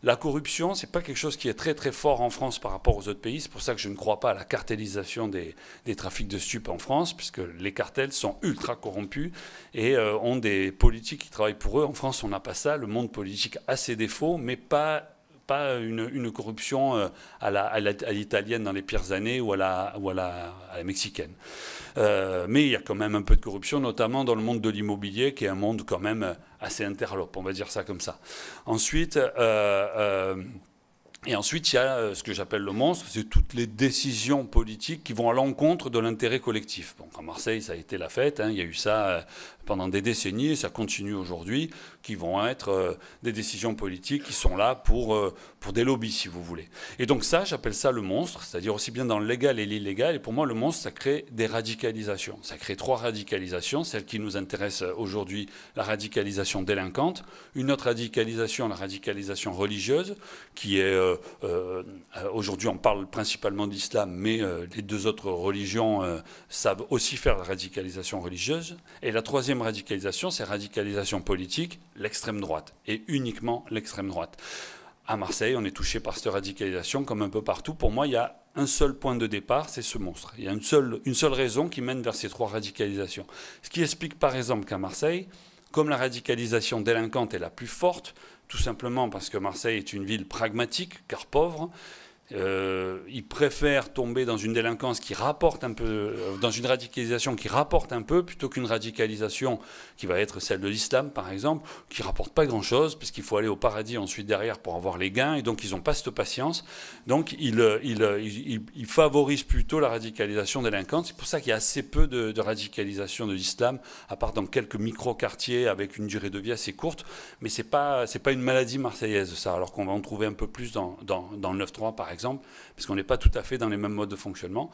La corruption, ce n'est pas quelque chose qui est très très fort en France par rapport aux autres pays. C'est pour ça que je ne crois pas à la cartélisation des trafics de stupes en France, puisque les cartels sont ultra corrompus et ont des politiques qui travaillent pour eux. En France, on n'a pas ça. Le monde politique a ses défauts, mais pas une corruption à l'italienne dans les pires années ou à la mexicaine. Mais il y a quand même un peu de corruption, notamment dans le monde de l'immobilier, qui est un monde quand même assez interlope, on va dire ça comme ça. Ensuite, il y a ce que j'appelle le monstre, c'est toutes les décisions politiques qui vont à l'encontre de l'intérêt collectif. Bon, à Marseille, ça a été la fête, il y a eu ça pendant des décennies, et ça continue aujourd'hui, qui vont être des décisions politiques qui sont là pour des lobbies, si vous voulez. Et donc ça, j'appelle ça le monstre, c'est-à-dire aussi bien dans le légal et l'illégal. Et pour moi, le monstre, ça crée des radicalisations. Ça crée 3 radicalisations. Celle qui nous intéresse aujourd'hui, la radicalisation délinquante. Une autre radicalisation, la radicalisation religieuse, qui est... aujourd'hui, on parle principalement d'islam, mais les 2 autres religions savent aussi faire la radicalisation religieuse. Et la 3e radicalisation, c'est radicalisation politique, l'extrême droite, et uniquement l'extrême droite. À Marseille, on est touché par cette radicalisation, comme un peu partout. Pour moi, il y a un seul point de départ, c'est ce monstre. Il y a une seule raison qui mène vers ces 3 radicalisations. Ce qui explique par exemple qu'à Marseille, comme la radicalisation délinquante est la plus forte, tout simplement parce que Marseille est une ville pragmatique, car pauvre, ils préfèrent tomber dans une délinquance qui rapporte un peu, dans une radicalisation qui rapporte un peu, plutôt qu'une radicalisation qui va être celle de l'islam, par exemple, qui rapporte pas grand-chose, puisqu'il faut aller au paradis ensuite derrière pour avoir les gains, et donc ils n'ont pas cette patience. Donc ils favorisent plutôt la radicalisation délinquante. C'est pour ça qu'il y a assez peu de radicalisation de l'islam, à part dans quelques micro-quartiers avec une durée de vie assez courte, mais c'est pas une maladie marseillaise, ça, alors qu'on va en trouver un peu plus dans le 9-3, par exemple, parce qu'on n'est pas tout à fait dans les mêmes modes de fonctionnement.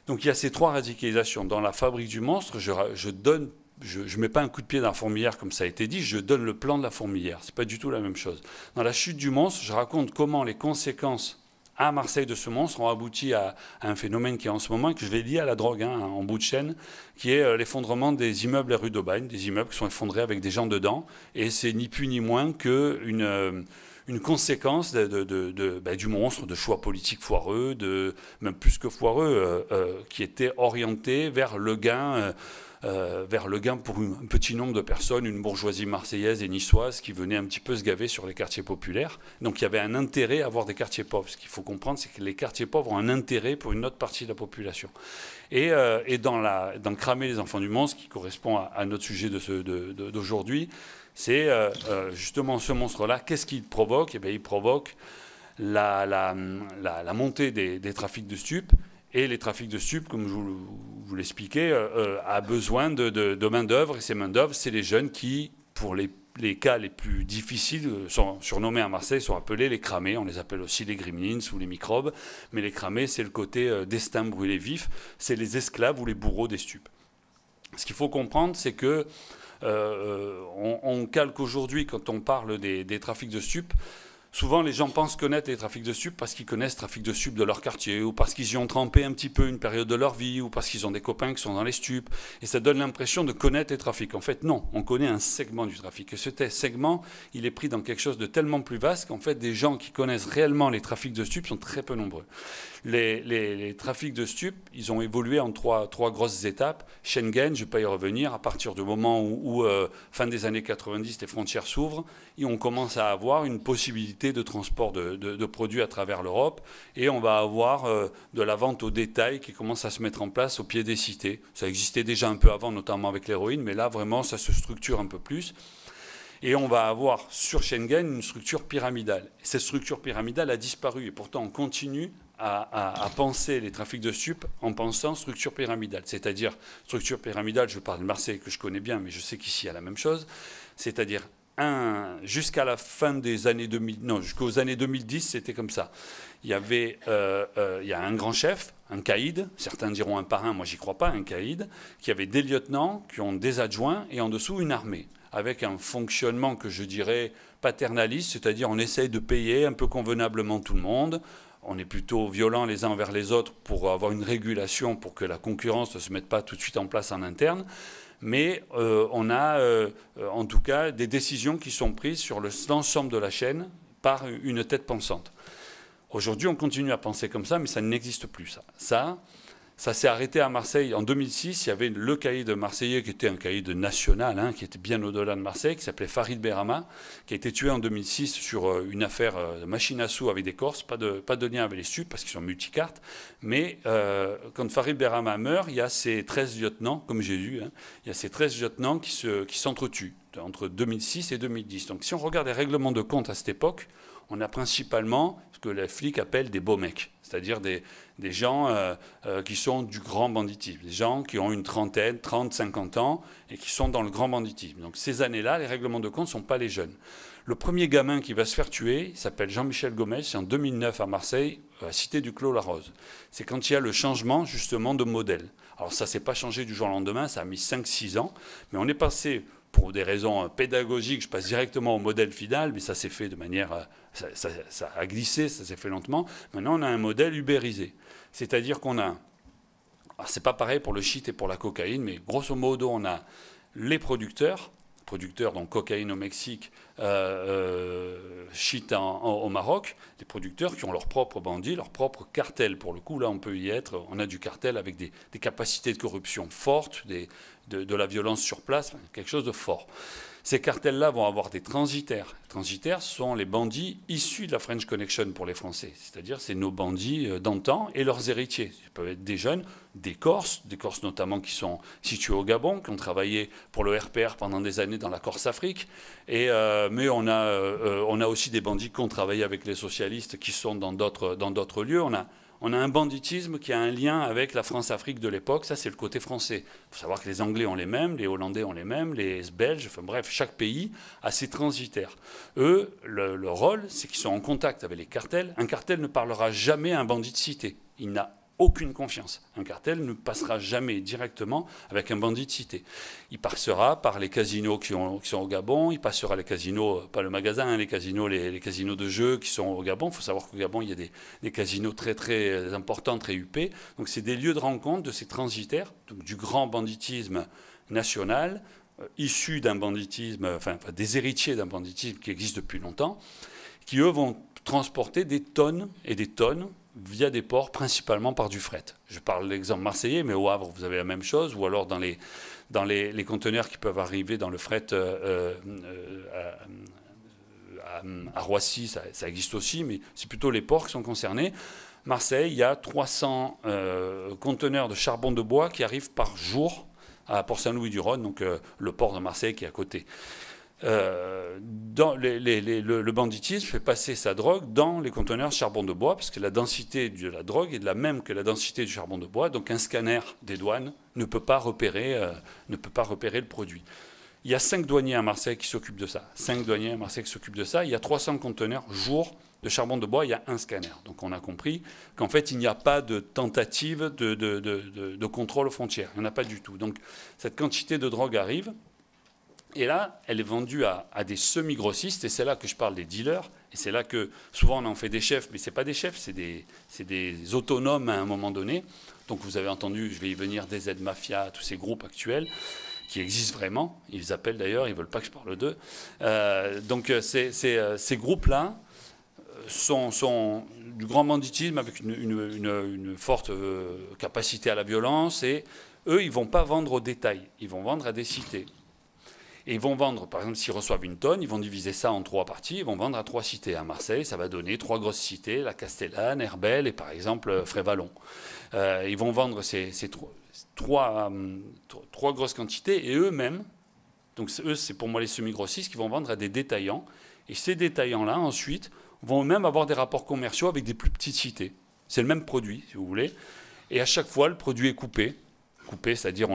Donc il y a ces 3 radicalisations. Dans la fabrique du monstre, je ne mets pas un coup de pied dans la fourmilière comme ça a été dit, je donne le plan de la fourmilière. Ce n'est pas du tout la même chose. Dans la chute du monstre, je raconte comment les conséquences à Marseille de ce monstre ont abouti à un phénomène qui est en ce moment et que je vais lier à la drogue, en bout de chaîne, qui est l'effondrement des immeubles à rue d'Aubagne, des immeubles qui sont effondrés avec des gens dedans. Et c'est ni plus ni moins qu'une conséquence du monstre, de choix politiques foireux, même plus que foireux, qui était orienté vers le gain pour un petit nombre de personnes, une bourgeoisie marseillaise et niçoise qui venait un petit peu se gaver sur les quartiers populaires. Donc il y avait un intérêt à avoir des quartiers pauvres. Ce qu'il faut comprendre, c'est que les quartiers pauvres ont un intérêt pour une autre partie de la population. Et dans Cramer les enfants du monstre, qui correspond à notre sujet d'aujourd'hui, c'est justement ce monstre-là. Qu'est-ce qu'il provoque? Eh bien, il provoque la montée des trafics de stupes. Et les trafics de stupes, comme je vous l'expliquais, a besoin de main-d'œuvre. Et ces main-d'œuvre, c'est les jeunes qui, pour les cas les plus difficiles, sont surnommés à Marseille, sont appelés les cramés. On les appelle aussi les gremlins ou les microbes. Mais les cramés, c'est le côté destin brûlé vif. C'est les esclaves ou les bourreaux des stupes. Ce qu'il faut comprendre, c'est que on calque aujourd'hui, quand on parle des trafics de stupes, souvent, les gens pensent connaître les trafics de stupes parce qu'ils connaissent le trafic de stupes de leur quartier, ou parce qu'ils y ont trempé un petit peu une période de leur vie, ou parce qu'ils ont des copains qui sont dans les stupes. Et ça donne l'impression de connaître les trafics. En fait, non, on connaît un segment du trafic. Et ce segment, il est pris dans quelque chose de tellement plus vaste qu'en fait, des gens qui connaissent réellement les trafics de stupes sont très peu nombreux. Les trafics de stupes, ils ont évolué en trois grosses étapes. Schengen, je ne vais pas y revenir, à partir du moment où fin des années 90, les frontières s'ouvrent, et on commence à avoir une possibilité de transport de produits à travers l'Europe, et on va avoir de la vente au détail qui commence à se mettre en place au pied des cités. Ça existait déjà un peu avant, notamment avec l'héroïne, mais là, vraiment, ça se structure un peu plus. Et on va avoir sur Schengen une structure pyramidale. Et cette structure pyramidale a disparu, et pourtant on continue à penser les trafics de stupes en pensant structure pyramidale. C'est-à-dire, structure pyramidale, je parle de Marseille que je connais bien, mais je sais qu'ici il y a la même chose, c'est-à-dire jusqu'à la fin des années 2000, non, jusqu'aux années 2010, c'était comme ça. Il y a un grand chef, un caïd, certains diront un parrain, moi j'y crois pas, un caïd, qui avait des lieutenants, qui ont des adjoints, et en dessous une armée, avec un fonctionnement que je dirais paternaliste, c'est-à-dire on essaye de payer un peu convenablement tout le monde. On est plutôt violents les uns envers les autres pour avoir une régulation, pour que la concurrence ne se mette pas tout de suite en place en interne. Mais on a en tout cas des décisions qui sont prises sur l'ensemble de la chaîne par une tête pensante. Aujourd'hui, on continue à penser comme ça, mais ça n'existe plus. Ça s'est arrêté à Marseille en 2006. Il y avait le caïd marseillais qui était un caïd national, qui était bien au-delà de Marseille, qui s'appelait Farid Berama, qui a été tué en 2006 sur une affaire de machine à sous avec des Corses, pas de lien avec les stupes parce qu'ils sont multicartes. Mais quand Farid Berama meurt, il y a ces 13 lieutenants, comme j'ai vu, il y a ces 13 lieutenants qui s'entretuent entre 2006 et 2010. Donc si on regarde les règlements de compte à cette époque, on a principalement ce que les flics appellent des beaux mecs, c'est-à-dire des gens qui sont du grand banditisme, des gens qui ont une trentaine, 30, 50 ans et qui sont dans le grand banditisme. Donc ces années-là, les règlements de compte ne sont pas les jeunes. Le premier gamin qui va se faire tuer, il s'appelle Jean-Michel Gomez, c'est en 2009 à Marseille, à Cité du Clos-la-Rose. C'est quand il y a le changement justement de modèle. Alors ça ne s'est pas changé du jour au lendemain, ça a mis 5-6 ans, mais on est passé, pour des raisons pédagogiques, je passe directement au modèle final, mais ça s'est fait de manière... Ça a glissé, ça s'est fait lentement. Maintenant, on a un modèle ubérisé. C'est-à-dire qu'on a... Alors, c'est pas pareil pour le shit et pour la cocaïne, mais grosso modo, on a les producteurs, donc cocaïne au Mexique, shit au Maroc, les producteurs qui ont leurs propres bandits, leurs propres cartels. Pour le coup, là, on peut y être. On a du cartel avec des capacités de corruption fortes, de la violence sur place, quelque chose de fort. Ces cartels-là vont avoir des transitaires. Les transitaires sont les bandits issus de la French Connection pour les Français. C'est-à-dire, c'est nos bandits d'antan et leurs héritiers. Ça peut être des jeunes, des Corses notamment qui sont situés au Gabon, qui ont travaillé pour le RPR pendant des années dans la Corse-Afrique. Mais on a aussi des bandits qui ont travaillé avec les socialistes qui sont dans d'autres lieux. On a un banditisme qui a un lien avec la France-Afrique de l'époque. Ça, c'est le côté français. Il faut savoir que les Anglais ont les mêmes, les Hollandais ont les mêmes, les Belges, enfin bref, chaque pays a ses transitaires. Eux, le rôle, c'est qu'ils sont en contact avec les cartels. Un cartel ne parlera jamais à un bandit de cité. Il n'a aucune confiance. Un cartel ne passera jamais directement avec un bandit de cité. Il passera par les casinos qui sont au Gabon, il passera les casinos, pas le magasin, hein, les casinos de jeux qui sont au Gabon. Il faut savoir qu'au Gabon, il y a des casinos très très importants, très huppés. Donc c'est des lieux de rencontre de ces transitaires, donc du grand banditisme national, issus d'un banditisme, enfin des héritiers d'un banditisme qui existe depuis longtemps, qui eux vont transporter des tonnes et des tonnes via des ports, principalement par du fret. Je parle de l'exemple marseillais, mais au Havre, vous avez la même chose, ou alors dans les conteneurs qui peuvent arriver dans le fret à Roissy, ça existe aussi, mais c'est plutôt les ports qui sont concernés. Marseille, il y a 300 conteneurs de charbon de bois qui arrivent par jour à Port-Saint-Louis-du-Rhône, donc le port de Marseille qui est à côté. Le banditisme fait passer sa drogue dans les conteneurs charbon de bois parce que la densité de la drogue est de la même que la densité du charbon de bois, donc un scanner des douanes ne peut pas repérer le produit. Il y a 5 douaniers à Marseille qui s'occupent de ça. 5 douaniers à Marseille qui s'occupent de ça. Il y a 300 conteneurs jour de charbon de bois, il y a un scanner. Donc on a compris qu'en fait il n'y a pas de tentative de contrôle aux frontières. Il n'y en a pas du tout. Donc cette quantité de drogue arrive. Et là, elle est vendue à des semi-grossistes, et c'est là que je parle des dealers, et c'est là que souvent on en fait des chefs, mais ce n'est pas des chefs, c'est des autonomes à un moment donné. Donc vous avez entendu, je vais y venir, des aides-mafia, tous ces groupes actuels qui existent vraiment, ils appellent d'ailleurs, ils ne veulent pas que je parle d'eux. Donc ces groupes-là sont du grand banditisme avec une forte capacité à la violence, et eux, ils ne vont pas vendre au détail, ils vont vendre à des cités. Et ils vont vendre, par exemple, s'ils reçoivent une tonne, ils vont diviser ça en 3 parties, ils vont vendre à 3 cités. À Marseille, ça va donner 3 grosses cités, la Castellane, Herbel et par exemple Frévalon. Ils vont vendre ces 3 grosses quantités et eux-mêmes, donc eux c'est pour moi les semi-grossistes, qui vont vendre à des détaillants. Et ces détaillants-là, ensuite, vont même avoir des rapports commerciaux avec des plus petites cités. C'est le même produit, si vous voulez. Et à chaque fois, le produit est coupé, c'est-à-dire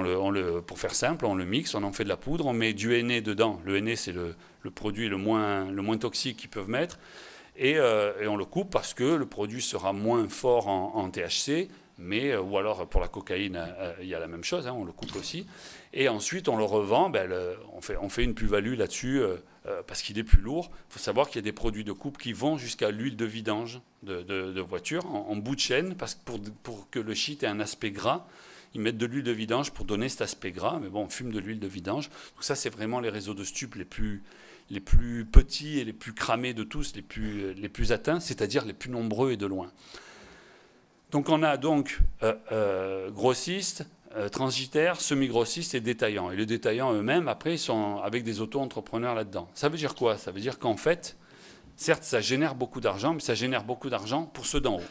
pour faire simple, on le mixe, on en fait de la poudre, on met du Na dedans. Le Na, c'est le produit le moins toxique qu'ils peuvent mettre. Et on le coupe parce que le produit sera moins fort en THC, ou alors pour la cocaïne, il y a la même chose, hein, on le coupe aussi. Et ensuite, on le revend, on fait une plus-value là-dessus parce qu'il est plus lourd. Il faut savoir qu'il y a des produits de coupe qui vont jusqu'à l'huile de vidange de voiture en bout de chaîne, parce que pour que le shit ait un aspect gras, ils mettent de l'huile de vidange pour donner cet aspect gras, mais bon, on fume de l'huile de vidange. Donc ça, c'est vraiment les réseaux de stupes les plus petits et les plus cramés de tous, les plus atteints, c'est-à-dire les plus nombreux et de loin. Donc on a donc grossistes, transitaires, semi-grossistes et détaillants. Et les détaillants eux-mêmes, après, ils sont avec des auto-entrepreneurs là-dedans. Ça veut dire quoi? Ça veut dire qu'en fait, certes, ça génère beaucoup d'argent, mais ça génère beaucoup d'argent pour ceux d'en haut.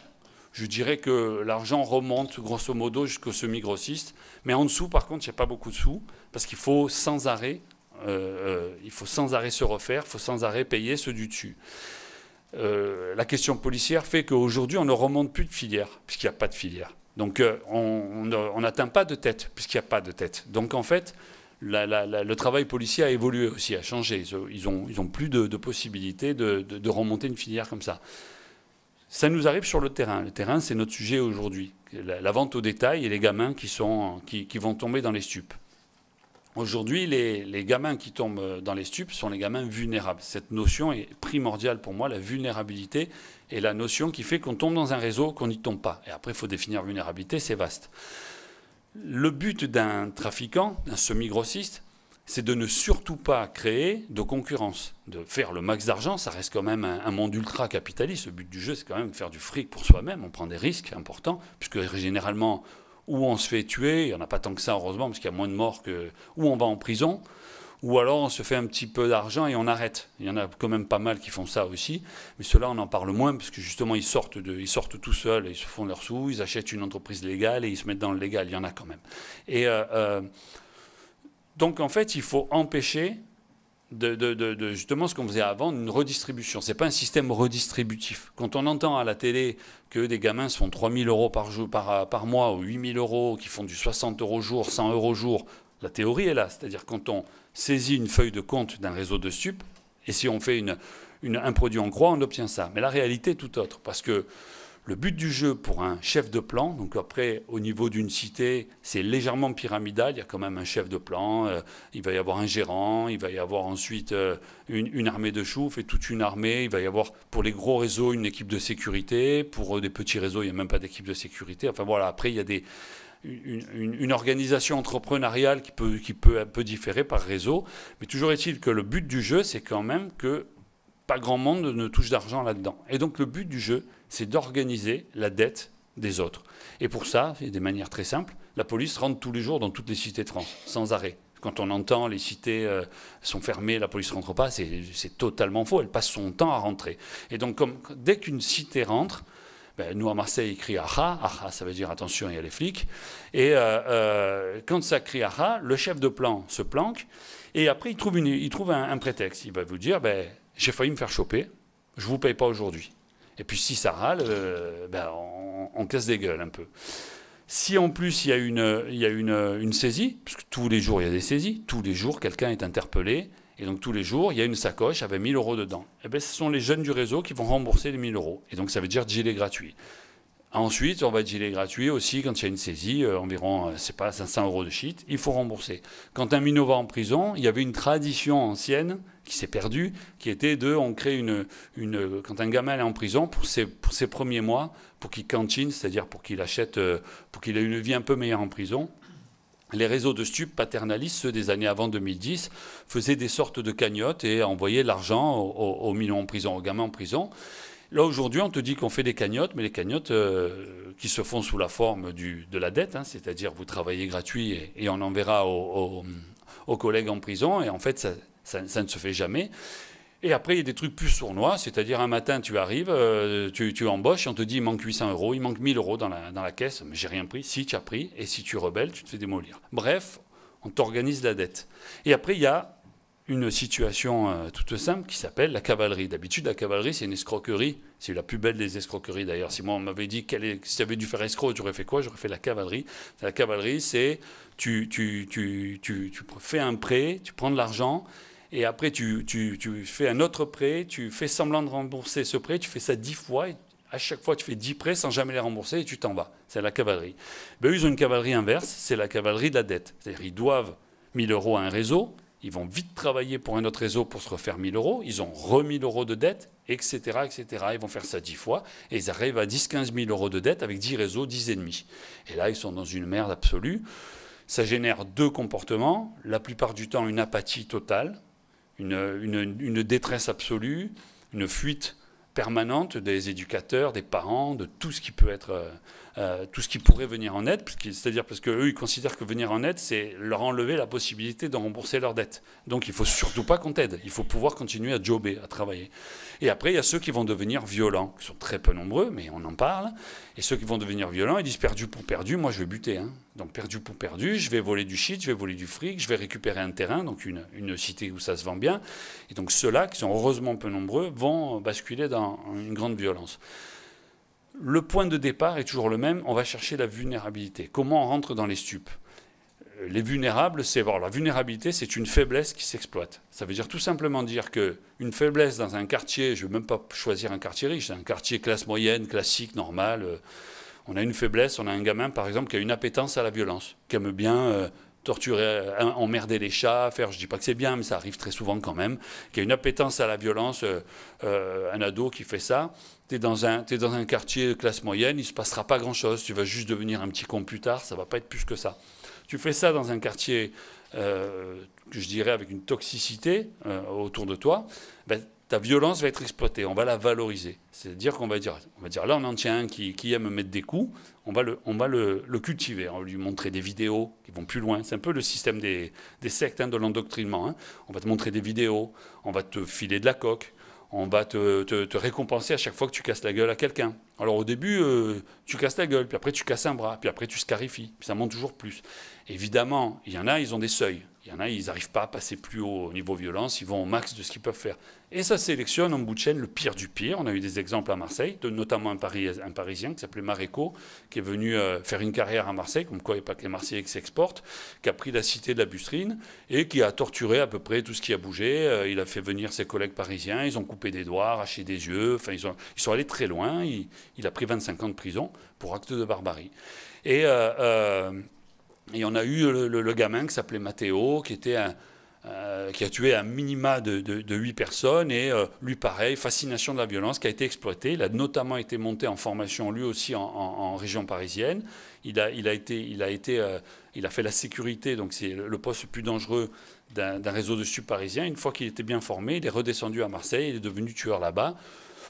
Je dirais que l'argent remonte grosso modo jusqu'aux semi-grossistes. Mais en dessous, par contre, il n'y a pas beaucoup de sous, parce qu'il faut sans arrêt se refaire, il faut sans arrêt payer ceux du dessus. La question policière fait qu'aujourd'hui, on ne remonte plus de filière, puisqu'il n'y a pas de filière. Donc on n'atteint pas de tête, puisqu'il n'y a pas de tête. Donc en fait, le travail policier a évolué aussi, a changé. Ils ont plus de possibilités de remonter une filière comme ça. Ça nous arrive sur le terrain. Le terrain, c'est notre sujet aujourd'hui. La vente au détail et les gamins qui vont tomber dans les stupes. Aujourd'hui, les gamins qui tombent dans les stupes sont les gamins vulnérables. Cette notion est primordiale pour moi, la vulnérabilité, est la notion qui fait qu'on tombe dans un réseau, qu'on n'y tombe pas. Et après, il faut définir vulnérabilité, c'est vaste. Le but d'un trafiquant, d'un semi-grossiste, c'est de ne surtout pas créer de concurrence, de faire le max d'argent. Ça reste quand même un monde ultra-capitaliste. Le but du jeu, c'est quand même de faire du fric pour soi-même. On prend des risques importants, puisque généralement, où on se fait tuer, il n'y en a pas tant que ça, heureusement, parce qu'il y a moins de morts que... Où on va en prison, ou alors on se fait un petit peu d'argent et on arrête. Il y en a quand même pas mal qui font ça aussi, mais ceux-là, on en parle moins, parce que justement, ils sortent tout seuls, et ils se font leurs sous, ils achètent une entreprise légale et ils se mettent dans le légal. Il y en a quand même. Et... donc, en fait, il faut empêcher justement ce qu'on faisait avant, une redistribution. Ce n'est pas un système redistributif. Quand on entend à la télé que des gamins se font 3 000 euros par mois ou 8 000 euros, qui font du 60 euros jour, 100 euros jour, la théorie est là. C'est-à-dire quand on saisit une feuille de compte d'un réseau de stupes, et si on fait un produit en croix, on obtient ça. Mais la réalité est tout autre. Parce que Le but du jeu pour un chef de plan, donc après au niveau d'une cité, c'est légèrement pyramidal, il y a quand même un chef de plan, il va y avoir un gérant, il va y avoir ensuite une armée de choufs et toute une armée, il va y avoir pour les gros réseaux une équipe de sécurité, pour des petits réseaux il n'y a même pas d'équipe de sécurité, enfin voilà, après il y a une organisation entrepreneuriale qui peut un peu différer par réseau, mais toujours est-il que le but du jeu c'est quand même que pas grand monde ne touche d'argent là-dedans. Et donc le but du jeu, c'est d'organiser la dette des autres. Et pour ça, il y a des manières très simples. La police rentre tous les jours dans toutes les cités de France, sans arrêt. Quand on entend les cités sont fermées, la police ne rentre pas, c'est totalement faux. Elle passe son temps à rentrer. Et donc dès qu'une cité rentre, nous à Marseille, il crie aha, aha, ça veut dire attention, il y a les flics. Et quand ça crie aha, le chef de plan se planque. Et après, il trouve un prétexte. Il va vous dire, j'ai failli me faire choper, je ne vous paye pas aujourd'hui. Et puis si ça râle, on casse des gueules un peu. Si en plus il y a une saisie, parce que tous les jours il y a des saisies, tous les jours quelqu'un est interpellé, et donc tous les jours il y a une sacoche avec 1 000 € dedans. Et ce sont les jeunes du réseau qui vont rembourser les 1 000 €. Et donc ça veut dire gilet gratuit. Ensuite, on va être gilet gratuit aussi quand il y a une saisie, environ, c'est pas 500 € de shit, il faut rembourser. Quand un minot va en prison, il y avait une tradition ancienne qui s'est perdue, qui était on crée quand un gamin est en prison, pour ses premiers mois, pour qu'il cantine, c'est-à-dire pour qu'il achète, pour qu'il ait une vie un peu meilleure en prison, les réseaux de stupes paternalistes, ceux des années avant 2010, faisaient des sortes de cagnottes et envoyaient de l'argent aux minots en prison, aux gamins en prison. Là, aujourd'hui, on te dit qu'on fait des cagnottes, mais les cagnottes qui se font sous la forme de la dette, c'est-à-dire vous travaillez gratuit et on enverra aux collègues en prison, et en fait, ça ne se fait jamais. Et après, il y a des trucs plus sournois, c'est-à-dire un matin, tu arrives, tu embauches, et on te dit il manque 800 €, il manque 1 000 € dans la caisse, mais j'ai rien pris. Si, tu as pris, et si tu rebelles, tu te fais démolir. Bref, on t'organise la dette. Et après, il y a une situation toute simple qui s'appelle la cavalerie. D'habitude, la cavalerie, c'est une escroquerie. C'est la plus belle des escroqueries, d'ailleurs. Si moi, on m'avait dit si tu avais dû faire escroc, tu aurais fait quoi? J'aurais fait la cavalerie. La cavalerie, c'est tu fais un prêt, tu prends de l'argent, et après, tu fais un autre prêt, tu fais semblant de rembourser ce prêt, tu fais ça 10 fois, et à chaque fois, tu fais 10 prêts sans jamais les rembourser, et tu t'en vas. C'est la cavalerie. Eux, ils ont une cavalerie inverse, c'est la cavalerie de la dette. C'est-à-dire qu'ils doivent 1 000 € à un réseau, ils vont vite travailler pour un autre réseau pour se refaire 1 000 €. Ils ont 1 000 € de dette, etc., etc. Ils vont faire ça 10 fois. Et ils arrivent à 10-15 000 € de dette avec 10 réseaux, 10 ennemis. Et là, ils sont dans une merde absolue. Ça génère 2 comportements. La plupart du temps, une apathie totale, une détresse absolue, une fuite permanente des éducateurs, des parents, de tout ce qui peut être... tout ce qui pourrait venir en aide, c'est-à-dire parce qu'eux, ils considèrent que venir en aide, c'est leur enlever la possibilité de rembourser leurs dettes. Donc il ne faut surtout pas qu'on t'aide, il faut pouvoir continuer à jobber, à travailler. Et après, il y a ceux qui vont devenir violents, qui sont très peu nombreux, mais on en parle, et ceux qui vont devenir violents, ils disent perdu pour perdu, moi je vais buter. Donc perdu pour perdu, je vais voler du shit, je vais voler du fric, je vais récupérer un terrain, donc une cité où ça se vend bien. Et donc ceux-là, qui sont heureusement peu nombreux, vont basculer dans une grande violence. Le point de départ est toujours le même, on va chercher la vulnérabilité. Comment on rentre dans les stupes? Les vulnérables, la vulnérabilité, c'est une faiblesse qui s'exploite. Ça veut dire tout simplement dire qu'une faiblesse dans un quartier, je ne vais même pas choisir un quartier riche, c'est un quartier classe moyenne, classique, normal. On a une faiblesse, on a un gamin par exemple qui a une appétence à la violence, qui aime bien torturer, emmerder les chats, je ne dis pas que c'est bien, mais ça arrive très souvent quand même, qui a une appétence à la violence, un ado qui fait ça. Tu es dans un quartier de classe moyenne, il ne se passera pas grand-chose, tu vas juste devenir un petit con plus tard, ça ne va pas être plus que ça. Tu fais ça dans un quartier, que je dirais, avec une toxicité autour de toi, ta violence va être exploitée, on va la valoriser. C'est-à-dire qu'on va dire, là on en tient un qui aime mettre des coups, on va le cultiver, on va lui montrer des vidéos qui vont plus loin. C'est un peu le système des sectes, de l'endoctrinement. On va te montrer des vidéos, on va te filer de la coke, on va te récompenser à chaque fois que tu casses la gueule à quelqu'un. Alors au début, tu casses la gueule, puis après tu casses un bras, puis après tu scarifies, puis ça monte toujours plus. Évidemment, il y en a, ils ont des seuils. Il y en a, ils n'arrivent pas à passer plus haut au niveau violence, ils vont au max de ce qu'ils peuvent faire. Et ça sélectionne en bout de chaîne le pire du pire. On a eu des exemples à Marseille, notamment un Parisien qui s'appelait Maréco, qui est venu faire une carrière à Marseille, comme quoi il n'y a pas que les Marseillais qui s'exportent, qui a pris la cité de la Bustrine et qui a torturé à peu près tout ce qui a bougé. Il a fait venir ses collègues parisiens, ils ont coupé des doigts, arraché des yeux, enfin, ils sont allés très loin. Il a pris 25 ans de prison pour acte de barbarie. Et on a eu le gamin qui s'appelait Matteo, qui a tué un minima de 8 personnes. Et lui, pareil, fascination de la violence, qui a été exploité. Il a notamment été monté en formation, lui aussi, en région parisienne. Il a fait la sécurité, donc c'est le poste le plus dangereux d'un réseau de stupes parisien. Une fois qu'il était bien formé, il est redescendu à Marseille, il est devenu tueur là-bas.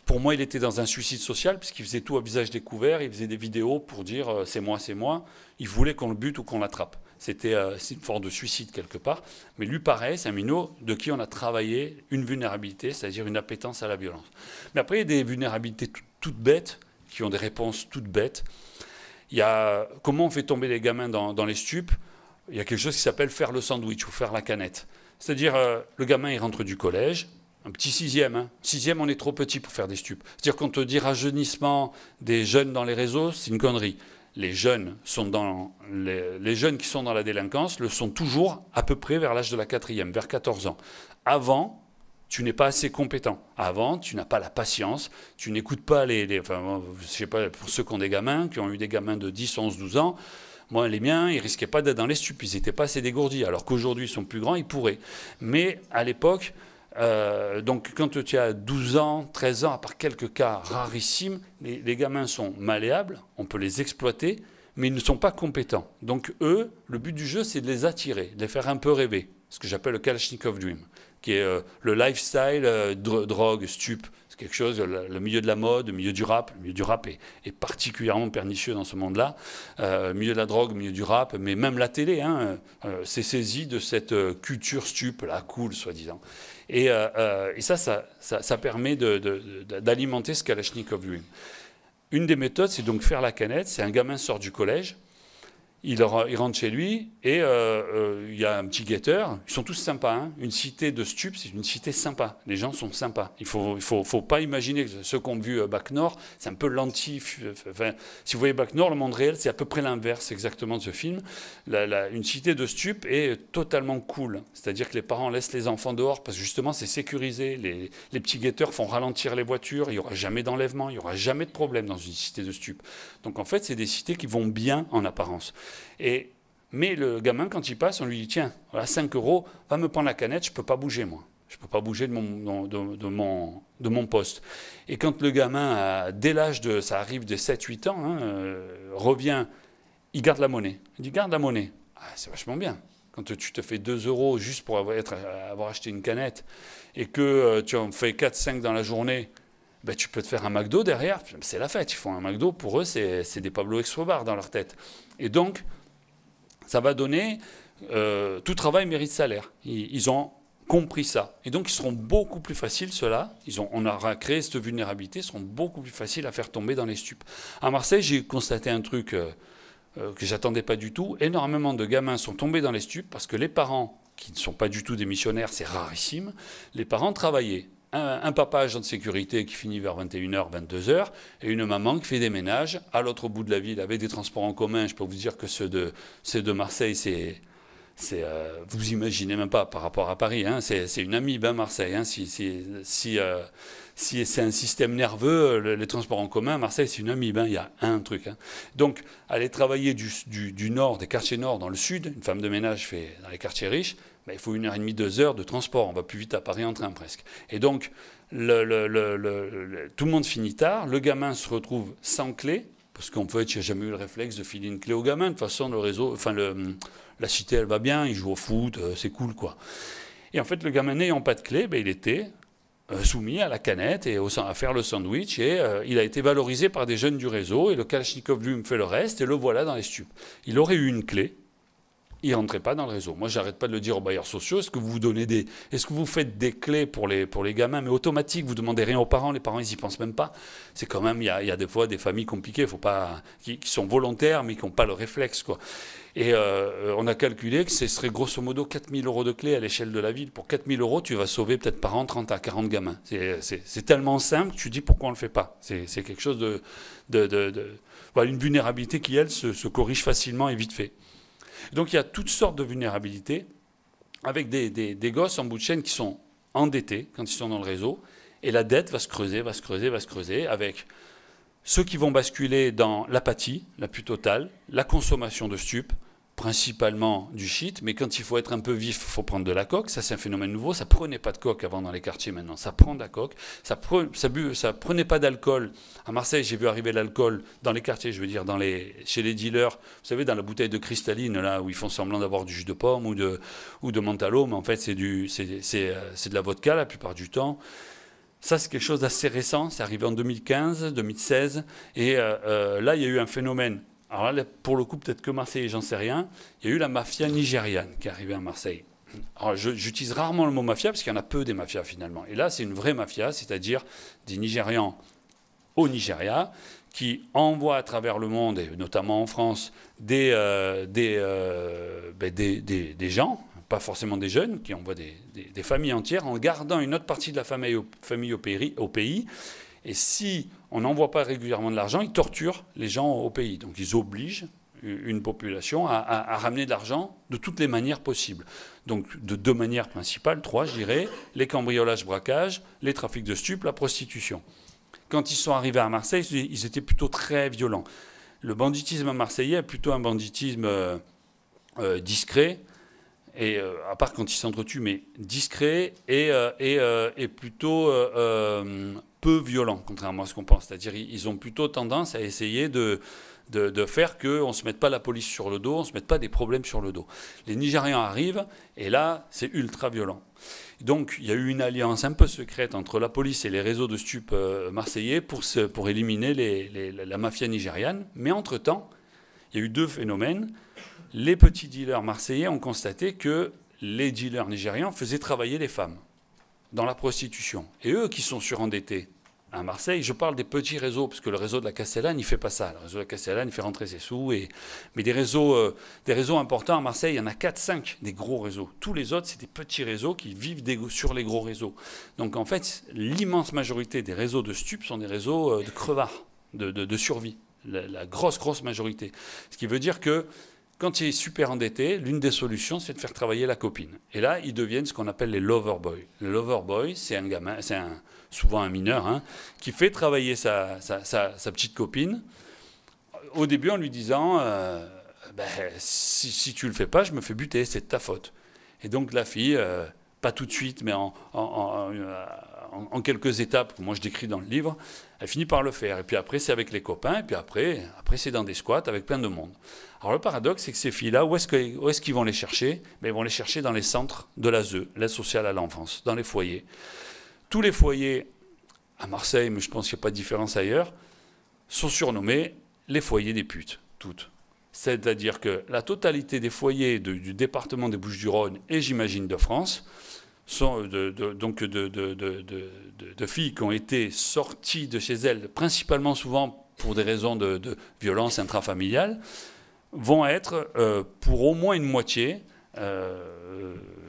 Pour moi, il était dans un suicide social, puisqu'il faisait tout à visage découvert, il faisait des vidéos pour dire c'est moi, c'est moi. Il voulait qu'on le bute ou qu'on l'attrape. C'est une forme de suicide quelque part. Mais lui, pareil, c'est un minot de qui on a travaillé une vulnérabilité, c'est-à-dire une appétence à la violence. Mais après, il y a des vulnérabilités toutes bêtes, qui ont des réponses toutes bêtes. Il y a comment on fait tomber les gamins dans les stupes. Il y a quelque chose qui s'appelle faire le sandwich ou faire la canette. C'est-à-dire, le gamin, il rentre du collège, un petit sixième. Hein. Sixième, on est trop petit pour faire des stupes. C'est-à-dire qu'on te dit rajeunissement des jeunes dans les réseaux, c'est une connerie. Les jeunes les jeunes qui sont dans la délinquance le sont toujours à peu près vers l'âge de la 4e, vers 14 ans. Avant, tu n'es pas assez compétent. Avant, tu n'as pas la patience, tu n'écoutes pas enfin, je sais pas, pour ceux qui ont des gamins, qui ont eu des gamins de 10, 11, 12 ans, moi, les miens, ils risquaient pas d'être dans les stupes, ils n'étaient pas assez dégourdis, alors qu'aujourd'hui, ils sont plus grands, ils pourraient. Mais à l'époque, donc quand tu as 12 ans, 13 ans, à part quelques cas rarissimes, les gamins sont malléables, on peut les exploiter, mais ils ne sont pas compétents. Donc eux, le but du jeu, c'est de les attirer, de les faire un peu rêver, ce que j'appelle le Kalachnikov Dream, qui est le lifestyle, drogue, stup. C'est quelque chose, le milieu de la mode, le milieu du rap. Le milieu du rap est particulièrement pernicieux dans ce monde-là. Le milieu de la drogue, le milieu du rap, mais même la télé s'est saisie de cette culture stup, là, cool, soi-disant. Et ça permet d'alimenter ce Kalachnikov Dream. Une des méthodes, c'est donc faire la canette. C'est un gamin sort du collège, il rentre chez lui et il y a un petit guetteur. Ils sont tous sympas. Hein. Une cité de stupes, c'est une cité sympa. Les gens sont sympas. Il faut pas imaginer que ceux qui ont vu Bac Nord, c'est un peu enfin, si vous voyez Bac Nord, le monde réel, c'est à peu près l'inverse exactement de ce film. Une cité de stupes est totalement cool. C'est-à-dire que les parents laissent les enfants dehors parce que justement c'est sécurisé. Les petits guetteurs font ralentir les voitures. Il n'y aura jamais d'enlèvement. Il n'y aura jamais de problème dans une cité de stupes. Donc en fait, c'est des cités qui vont bien en apparence. Mais le gamin, quand il passe, on lui dit tiens, voilà 5 €, va me prendre la canette, je ne peux pas bouger moi. Je ne peux pas bouger de mon poste. Et quand le gamin, dès l'âge ça arrive de 7-8 ans, revient, il garde la monnaie. Il dit garde la monnaie. Ah, c'est vachement bien. Quand tu te fais 2 € juste pour avoir acheté une canette et que tu en fais 4-5 dans la journée, ben, tu peux te faire un McDo derrière. C'est la fête. Ils font un McDo. Pour eux, c'est des Pablo Escobar dans leur tête. Et donc, ça va donner tout travail mérite salaire. Ils ont compris ça. Et donc, ils seront beaucoup plus faciles, ceux-là. On aura créé cette vulnérabilité, ils seront beaucoup plus faciles à faire tomber dans les stupes. À Marseille, j'ai constaté un truc que j'attendais pas du tout. Énormément de gamins sont tombés dans les stupes parce que les parents, qui ne sont pas du tout des missionnaires, c'est rarissime, les parents travaillaient. Un papa agent de sécurité qui finit vers 21h, 22h, et une maman qui fait des ménages à l'autre bout de la ville avec des transports en commun. Je peux vous dire que ceux de Marseille, vous imaginez même pas par rapport à Paris. Hein, c'est une amibe, hein, Marseille. Hein, si c'est un système nerveux, les transports en commun, Marseille, c'est une amibe. Hein, il y a un truc. Hein. Donc, aller travailler du nord, des quartiers nord dans le sud, une femme de ménage fait dans les quartiers riches, il faut 1h30, 2 heures de transport. On va plus vite à Paris en train presque. Et donc, tout le monde finit tard. Le gamin se retrouve sans clé, parce qu'en fait, il n'y a jamais eu le réflexe de filer une clé au gamin. De toute façon, la cité, elle va bien, il joue au foot, c'est cool, quoi. Et en fait, le gamin n'ayant pas de clé, il était soumis à la canette et à faire le sandwich. Et il a été valorisé par des jeunes du réseau. Et le Kalachnikov, lui, me fait le reste. Et le voilà dans les stupes. Il aurait eu une clé. ils ne rentraient pas dans le réseau. Moi, j'arrête pas de le dire aux bailleurs sociaux. Est-ce que vous faites des clés pour les gamins, mais automatiques, vous demandez rien aux parents, les parents, ils n'y pensent même pas. C'est quand même, il y a des fois des familles compliquées, qui sont volontaires, mais qui n'ont pas le réflexe, quoi. Et on a calculé que ce serait grosso modo 4 000 € de clés à l'échelle de la ville. Pour 4 000 €, tu vas sauver peut-être par an 30 à 40 gamins. C'est tellement simple, tu dis pourquoi on ne le fait pas. C'est quelque chose voilà, une vulnérabilité qui, elle, se corrige facilement et vite fait. Donc il y a toutes sortes de vulnérabilités avec des gosses en bout de chaîne qui sont endettés quand ils sont dans le réseau. Et la dette va se creuser avec ceux qui vont basculer dans l'apathie la plus totale, la consommation de stupes, principalement du shit, mais quand il faut être un peu vif, il faut prendre de la coke. Ça, c'est un phénomène nouveau. Ça prenait pas de coke avant dans les quartiers, maintenant. Ça prend de la coke. Ça prenait pas d'alcool. À Marseille, j'ai vu arriver l'alcool dans les quartiers, je veux dire, chez les dealers. Vous savez, dans la bouteille de cristalline, là, où ils font semblant d'avoir du jus de pomme ou de Mentalo, mais en fait, c'est de la vodka la plupart du temps. Ça, c'est quelque chose d'assez récent. C'est arrivé en 2015, 2016. Et là, il y a eu un phénomène. Alors là, pour le coup, peut-être que Marseille, j'en sais rien. Il y a eu la mafia nigériane qui est arrivée à Marseille. Alors, j'utilise rarement le mot mafia parce qu'il y en a peu des mafias finalement. Et là, c'est une vraie mafia, c'est-à-dire des Nigérians au Nigeria qui envoient à travers le monde, et notamment en France, des gens, pas forcément des jeunes, qui envoient des familles entières en gardant une autre partie de la famille au pays. Et si on n'envoie pas régulièrement de l'argent, ils torturent les gens au pays. Donc ils obligent une population à ramener de l'argent de toutes les manières possibles. Donc de 2 manières principales, 3 je dirais, les cambriolages, braquages, les trafics de stupes, la prostitution. Quand ils sont arrivés à Marseille, ils étaient plutôt très violents. Le banditisme marseillais est plutôt un banditisme discret, et à part quand ils s'entretuent, mais discret et plutôt peu violent, contrairement à ce qu'on pense. C'est-à-dire ils ont plutôt tendance à essayer de faire qu'on ne se mette pas la police sur le dos, on ne se mette pas des problèmes sur le dos. Les Nigérians arrivent, et là, c'est ultra violent. Donc, il y a eu une alliance un peu secrète entre la police et les réseaux de stupes marseillais pour éliminer la mafia nigériane. Mais entre-temps, il y a eu 2 phénomènes. Les petits dealers marseillais ont constaté que les dealers nigérians faisaient travailler les femmes dans la prostitution. Et eux qui sont surendettés à Marseille, je parle des petits réseaux, parce que le réseau de la Castellane, il ne fait pas ça. Le réseau de la Castellane, il fait rentrer ses sous. Mais des réseaux importants à Marseille, il y en a 4-5 des gros réseaux. Tous les autres, c'est des petits réseaux qui vivent sur les gros réseaux. Donc en fait, l'immense majorité des réseaux de stupes sont des réseaux de crevards, de survie. La grosse majorité. Ce qui veut dire que quand il est super endetté, l'une des solutions, c'est de faire travailler la copine. Et là, ils deviennent ce qu'on appelle les lover boys. Le lover boy, c'est un gamin, souvent un mineur, hein, qui fait travailler sa petite copine, au début en lui disant si tu le fais pas, je me fais buter, c'est de ta faute. Et donc la fille, pas tout de suite, mais en quelques étapes, que moi je décris dans le livre, elle finit par le faire. Et puis après, c'est avec les copains, et puis après c'est dans des squats avec plein de monde. Alors le paradoxe, c'est que ces filles-là, où est-ce qu'ils vont les chercher? Ils vont les chercher dans les centres de l'ASE, l'aide sociale à l'enfance, dans les foyers. Tous les foyers, à Marseille, mais je pense qu'il n'y a pas de différence ailleurs, sont surnommés les foyers des putes, toutes. C'est-à-dire que la totalité des foyers du département des Bouches-du-Rhône, et j'imagine de France, sont de filles qui ont été sorties de chez elles, principalement souvent pour des raisons de violence intrafamiliale, vont être, pour au moins une moitié,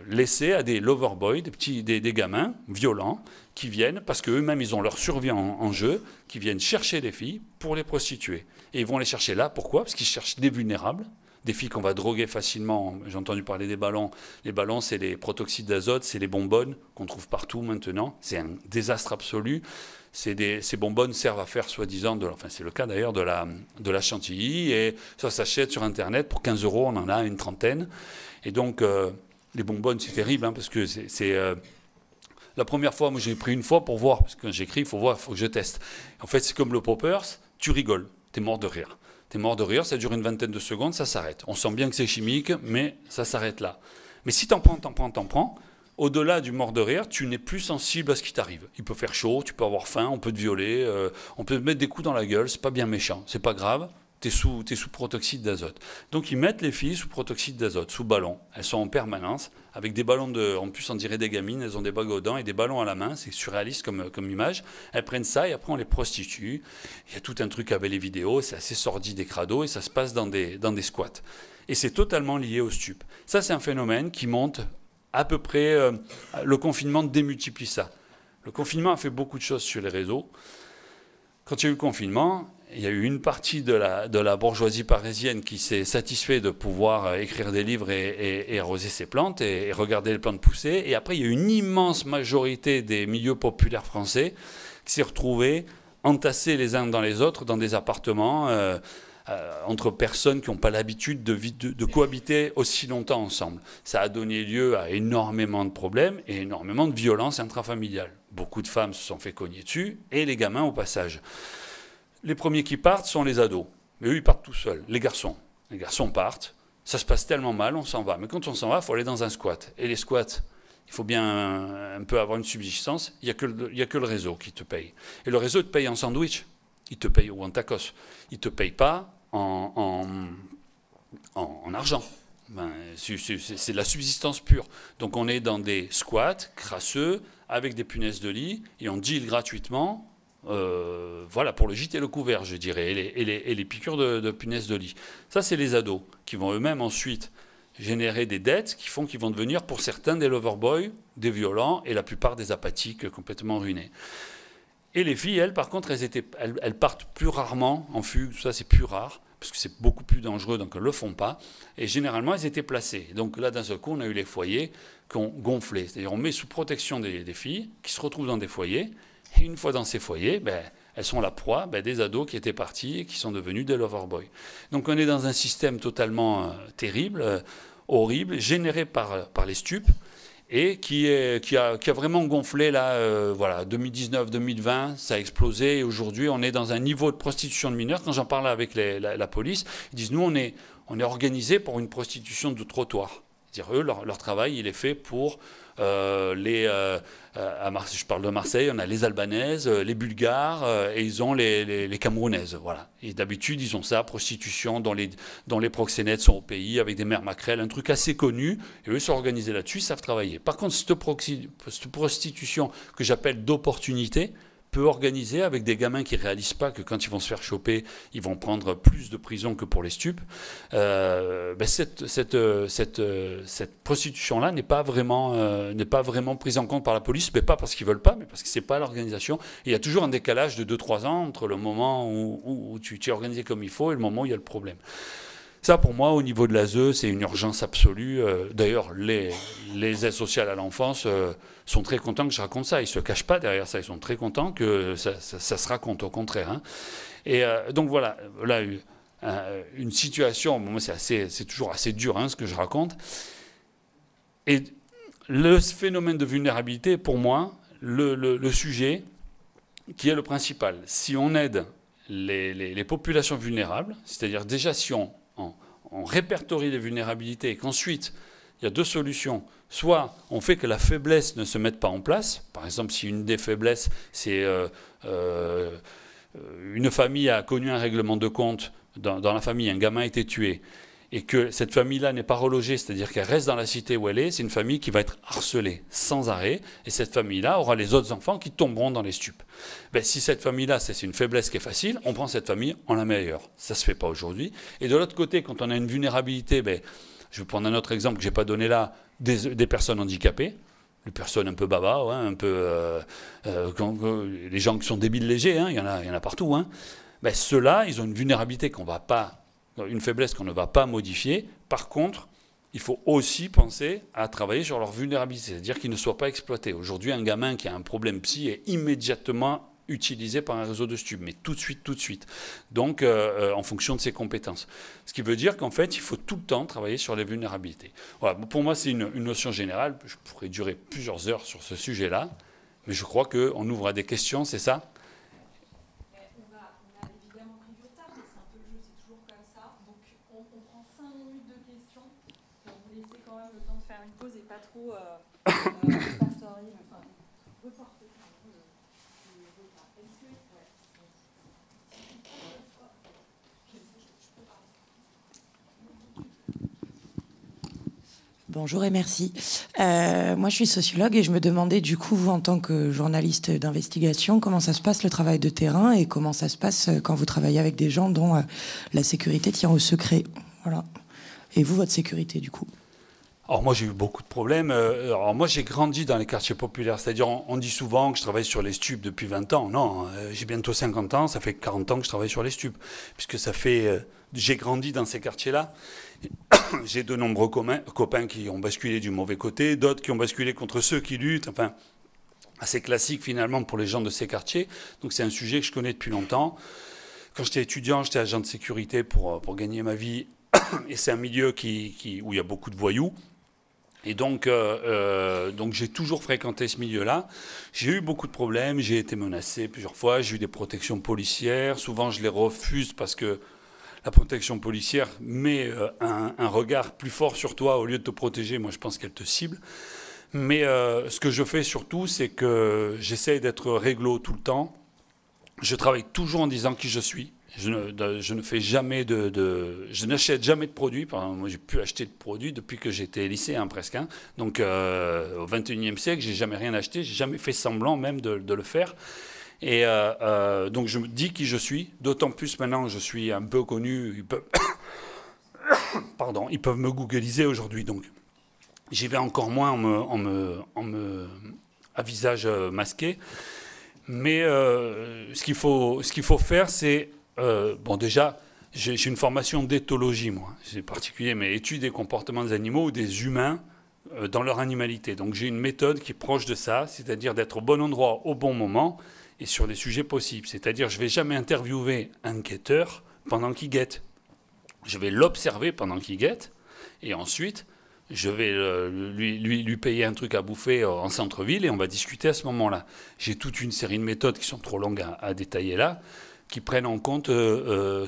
laissés à des lover boys, des gamins violents, qui viennent, parce qu'eux-mêmes, ils ont leur survie en jeu, qui viennent chercher des filles pour les prostituer. Et ils vont les chercher là, pourquoi? Parce qu'ils cherchent des vulnérables, des filles qu'on va droguer facilement. J'ai entendu parler des ballons. Les ballons, c'est les protoxydes d'azote, c'est les bonbonnes qu'on trouve partout maintenant. C'est un désastre absolu. Ces bonbonnes servent à faire, soi-disant, c'est le cas d'ailleurs, de la chantilly. Et ça s'achète sur Internet pour 15 €, on en a une trentaine. Et donc, les bonbonnes, c'est terrible, hein, parce que la première fois, moi j'ai pris une fois pour voir, parce que quand j'écris, il faut voir, il faut que je teste. En fait, c'est comme le poppers, tu rigoles, t'es mort de rire. T'es mort de rire, ça dure une vingtaine de secondes, ça s'arrête. On sent bien que c'est chimique, mais ça s'arrête là. Mais si t'en prends, au-delà du mort de rire, tu n'es plus sensible à ce qui t'arrive. Il peut faire chaud, tu peux avoir faim, on peut te violer, on peut te mettre des coups dans la gueule, c'est pas bien méchant, c'est pas grave, tu es sous protoxyde d'azote. Donc ils mettent les filles sous protoxyde d'azote, sous ballon. Elles sont en permanence, avec des ballons en plus on dirait des gamines, elles ont des bagues aux dents et des ballons à la main, c'est surréaliste comme image. Elles prennent ça et après on les prostitue. Il y a tout un truc avec les vidéos, c'est assez sordide et crado et ça se passe dans des squats. Et c'est totalement lié au stup. Ça c'est un phénomène qui monte à peu près, le confinement démultiplie ça. Le confinement a fait beaucoup de choses sur les réseaux. Quand il y a eu le confinement, il y a eu une partie de la bourgeoisie parisienne qui s'est satisfait de pouvoir écrire des livres et arroser ses plantes et regarder les plantes pousser. Et après, il y a eu une immense majorité des milieux populaires français qui s'est retrouvée entassés les uns dans les autres dans des appartements entre personnes qui n'ont pas l'habitude de cohabiter aussi longtemps ensemble. Ça a donné lieu à énormément de problèmes et énormément de violences intrafamiliales. Beaucoup de femmes se sont fait cogner dessus et les gamins au passage. Les premiers qui partent sont les ados. Mais eux, ils partent tout seuls. Les garçons partent. Ça se passe tellement mal, on s'en va. Mais quand on s'en va, il faut aller dans un squat. Et les squats, il faut bien un peu avoir une subsistance. Il n'y a que le réseau qui te paye. Et le réseau te paye en sandwich. Il te paye ou en tacos. Il ne te paye pas en argent. C'est de la subsistance pure. Donc on est dans des squats crasseux, avec des punaises de lit, et on deal gratuitement. Voilà, pour le gîte et le couvert, je dirais, et les piqûres de punaises de lit. Ça, c'est les ados qui vont eux-mêmes ensuite générer des dettes qui font qu'ils vont devenir, pour certains, des loverboys, des violents, et la plupart des apathiques complètement ruinés. Et les filles, elles, par contre, elles partent plus rarement en fugue, ça c'est plus rare, parce que c'est beaucoup plus dangereux, donc elles ne le font pas. Et généralement, elles étaient placées. Donc là, d'un seul coup, on a eu les foyers qui ont gonflé. C'est-à-dire on met sous protection des filles qui se retrouvent dans des foyers. Et une fois dans ces foyers, elles sont la proie des ados qui étaient partis et qui sont devenus des loverboys. Donc on est dans un système totalement terrible, horrible, généré par les stupes et qui a vraiment gonflé là, voilà, 2019-2020, ça a explosé. Et aujourd'hui, on est dans un niveau de prostitution de mineurs. Quand j'en parle avec la police, ils disent nous, on est organisé pour une prostitution de trottoir. C'est-à-dire eux, leur travail, il est fait pour je parle de Marseille, on a les Albanaises, les Bulgares et ils ont les Camerounaises. Voilà. Et d'habitude, ils ont ça, prostitution, dont les proxénètes sont au pays, avec des mères maquerelles, un truc assez connu. Et eux sont organisés là-dessus, ils savent travailler. Par contre, cette prostitution que j'appelle d'opportunité, peut organiser avec des gamins qui ne réalisent pas que quand ils vont se faire choper, ils vont prendre plus de prison que pour les stupes. Cette prostitution-là n'est pas vraiment prise en compte par la police, mais pas parce qu'ils ne veulent pas, mais parce que ce n'est pas l'organisation. Il y a toujours un décalage de 2-3 ans entre le moment où tu es organisé comme il faut et le moment où il y a le problème. Ça, pour moi, au niveau de l'ASE, c'est une urgence absolue. D'ailleurs, les aides sociales à l'enfance sont très contents que je raconte ça. Ils ne se cachent pas derrière ça. Ils sont très contents que ça se raconte, au contraire. Hein. Et donc voilà, là, une situation, moi, c'est toujours assez dur ce que je raconte. Et le phénomène de vulnérabilité, pour moi, le sujet qui est le principal. Si on aide les populations vulnérables, c'est-à-dire déjà si on répertorie les vulnérabilités et qu'ensuite, il y a deux solutions. Soit on fait que la faiblesse ne se mette pas en place. Par exemple, si une des faiblesses, c'est une famille a connu un règlement de compte, dans la famille, un gamin a été tué, et que cette famille-là n'est pas relogée, c'est-à-dire qu'elle reste dans la cité où elle est, c'est une famille qui va être harcelée sans arrêt, et cette famille-là aura les autres enfants qui tomberont dans les stupes. Si cette famille-là, c'est une faiblesse qui est facile, on prend cette famille, on la met ailleurs. Ça ne se fait pas aujourd'hui. Et de l'autre côté, quand on a une vulnérabilité, je vais prendre un autre exemple que je n'ai pas donné là, des personnes handicapées, les personnes un peu baba, un peu les gens qui sont débiles légers, il y en a partout. Ceux-là, ils ont une vulnérabilité une faiblesse qu'on ne va pas modifier. Par contre, il faut aussi penser à travailler sur leur vulnérabilité, c'est-à-dire qu'ils ne soient pas exploités. Aujourd'hui, un gamin qui a un problème psy est immédiatement utilisé par un réseau de stupes, mais tout de suite. Donc, en fonction de ses compétences. Ce qui veut dire qu'en fait, il faut tout le temps travailler sur les vulnérabilités. Voilà, pour moi, c'est une notion générale. Je pourrais durer plusieurs heures sur ce sujet-là, mais je crois qu'on ouvre à des questions, c'est ça ? Bonjour et merci. Moi, je suis sociologue et je me demandais, du coup, vous, en tant que journaliste d'investigation, comment ça se passe le travail de terrain et comment ça se passe quand vous travaillez avec des gens dont la sécurité tient au secret. Voilà. Et vous, votre sécurité, du coup? Alors moi, j'ai eu beaucoup de problèmes. Alors moi, j'ai grandi dans les quartiers populaires. C'est-à-dire, on dit souvent que je travaille sur les stupes depuis 20 ans. Non, j'ai bientôt 50 ans. Ça fait 40 ans que je travaille sur les stupes. Puisque ça fait... j'ai grandi dans ces quartiers-là. J'ai de nombreux copains qui ont basculé du mauvais côté, d'autres qui ont basculé contre ceux qui luttent. Enfin, assez classique finalement pour les gens de ces quartiers. Donc c'est un sujet que je connais depuis longtemps. Quand j'étais étudiant, j'étais agent de sécurité pour gagner ma vie. Et c'est un milieu où il y a beaucoup de voyous. Et donc j'ai toujours fréquenté ce milieu-là. J'ai eu beaucoup de problèmes. J'ai été menacé plusieurs fois. J'ai eu des protections policières. Souvent, je les refuse parce que la protection policière met un regard plus fort sur toi au lieu de te protéger. Moi, je pense qu'elle te cible. Mais ce que je fais surtout, c'est que j'essaie d'être réglo tout le temps. Je travaille toujours en disant qui je suis. Je ne fais jamais je n'achète jamais de produits. Par exemple, moi, j'ai pu acheter de produits depuis que j'étais lycéen presque. Hein. Donc, au XXIe siècle, j'ai jamais rien acheté. J'ai jamais fait semblant même de le faire. Et donc je me dis qui je suis, d'autant plus maintenant que je suis un peu connu, ils peuvent me googliser aujourd'hui, donc j'y vais encore moins à visage masqué. Mais ce qu'il faut faire, c'est, bon déjà, j'ai une formation d'éthologie, moi, c'est particulier, mais étude des comportements des animaux ou des humains dans leur animalité. Donc j'ai une méthode qui est proche de ça, c'est-à-dire d'être au bon endroit au bon moment, et sur les sujets possibles. C'est-à-dire, je ne vais jamais interviewer un guetteur pendant qu'il guette. Je vais l'observer pendant qu'il guette, et ensuite, je vais lui payer un truc à bouffer en centre-ville, et on va discuter à ce moment-là. J'ai toute une série de méthodes qui sont trop longues à détailler là, qui prennent en compte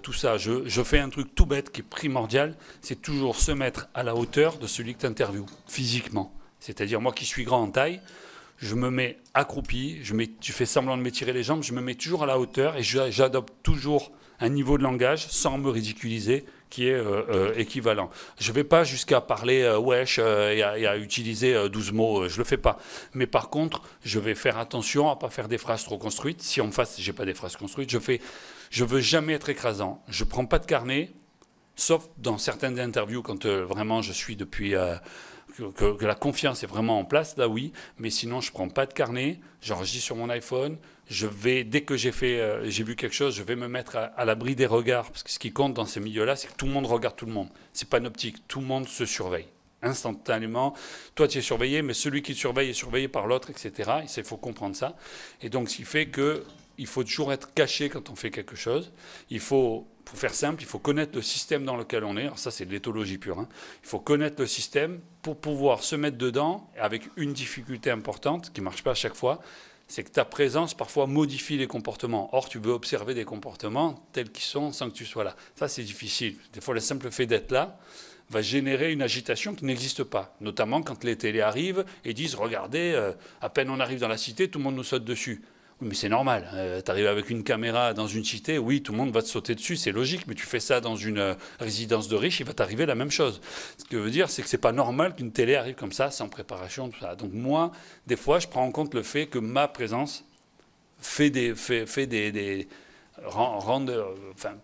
tout ça. Je fais un truc tout bête qui est primordial, c'est toujours se mettre à la hauteur de celui que tu interviews, physiquement. C'est-à-dire, moi qui suis grand en taille, je me mets accroupi, je fais semblant de m'étirer les jambes, je me mets toujours à la hauteur et j'adopte toujours un niveau de langage sans me ridiculiser qui est équivalent. Je ne vais pas jusqu'à parler wesh et à utiliser 12 mots, je ne le fais pas. Mais par contre, je vais faire attention à ne pas faire des phrases trop construites. Si en face, je n'ai pas des phrases construites, je ne veux jamais être écrasant. Je ne prends pas de carnet, sauf dans certaines interviews quand vraiment je suis depuis... Que la confiance est vraiment en place, là oui, mais sinon je ne prends pas de carnet, j'enregistre sur mon iPhone, dès que j'ai vu quelque chose, je vais me mettre à l'abri des regards, parce que ce qui compte dans ces milieux-là, c'est que tout le monde regarde tout le monde. Ce n'est pas une optique, tout le monde se surveille. Instantanément, toi tu es surveillé, mais celui qui te surveille est surveillé par l'autre, etc. Il faut comprendre ça. Et donc ce qui fait qu'il faut toujours être caché quand on fait quelque chose. Pour faire simple, il faut connaître le système dans lequel on est. Alors ça, c'est de l'éthologie pure. Hein. Il faut connaître le système pour pouvoir se mettre dedans avec une difficulté importante qui ne marche pas à chaque fois, c'est que ta présence parfois modifie les comportements. Or, tu veux observer des comportements tels qu'ils sont sans que tu sois là. Ça, c'est difficile. Des fois, le simple fait d'être là va générer une agitation qui n'existe pas. Notamment quand les télés arrivent et disent « Regardez, à peine on arrive dans la cité, tout le monde nous saute dessus ». Oui, mais c'est normal. Tu arrives avec une caméra dans une cité, oui, tout le monde va te sauter dessus, c'est logique, mais tu fais ça dans une résidence de riches, il va t'arriver la même chose. Ce que veut dire, c'est que c'est pas normal qu'une télé arrive comme ça, sans préparation, tout ça. Donc moi, des fois, je prends en compte le fait que ma présence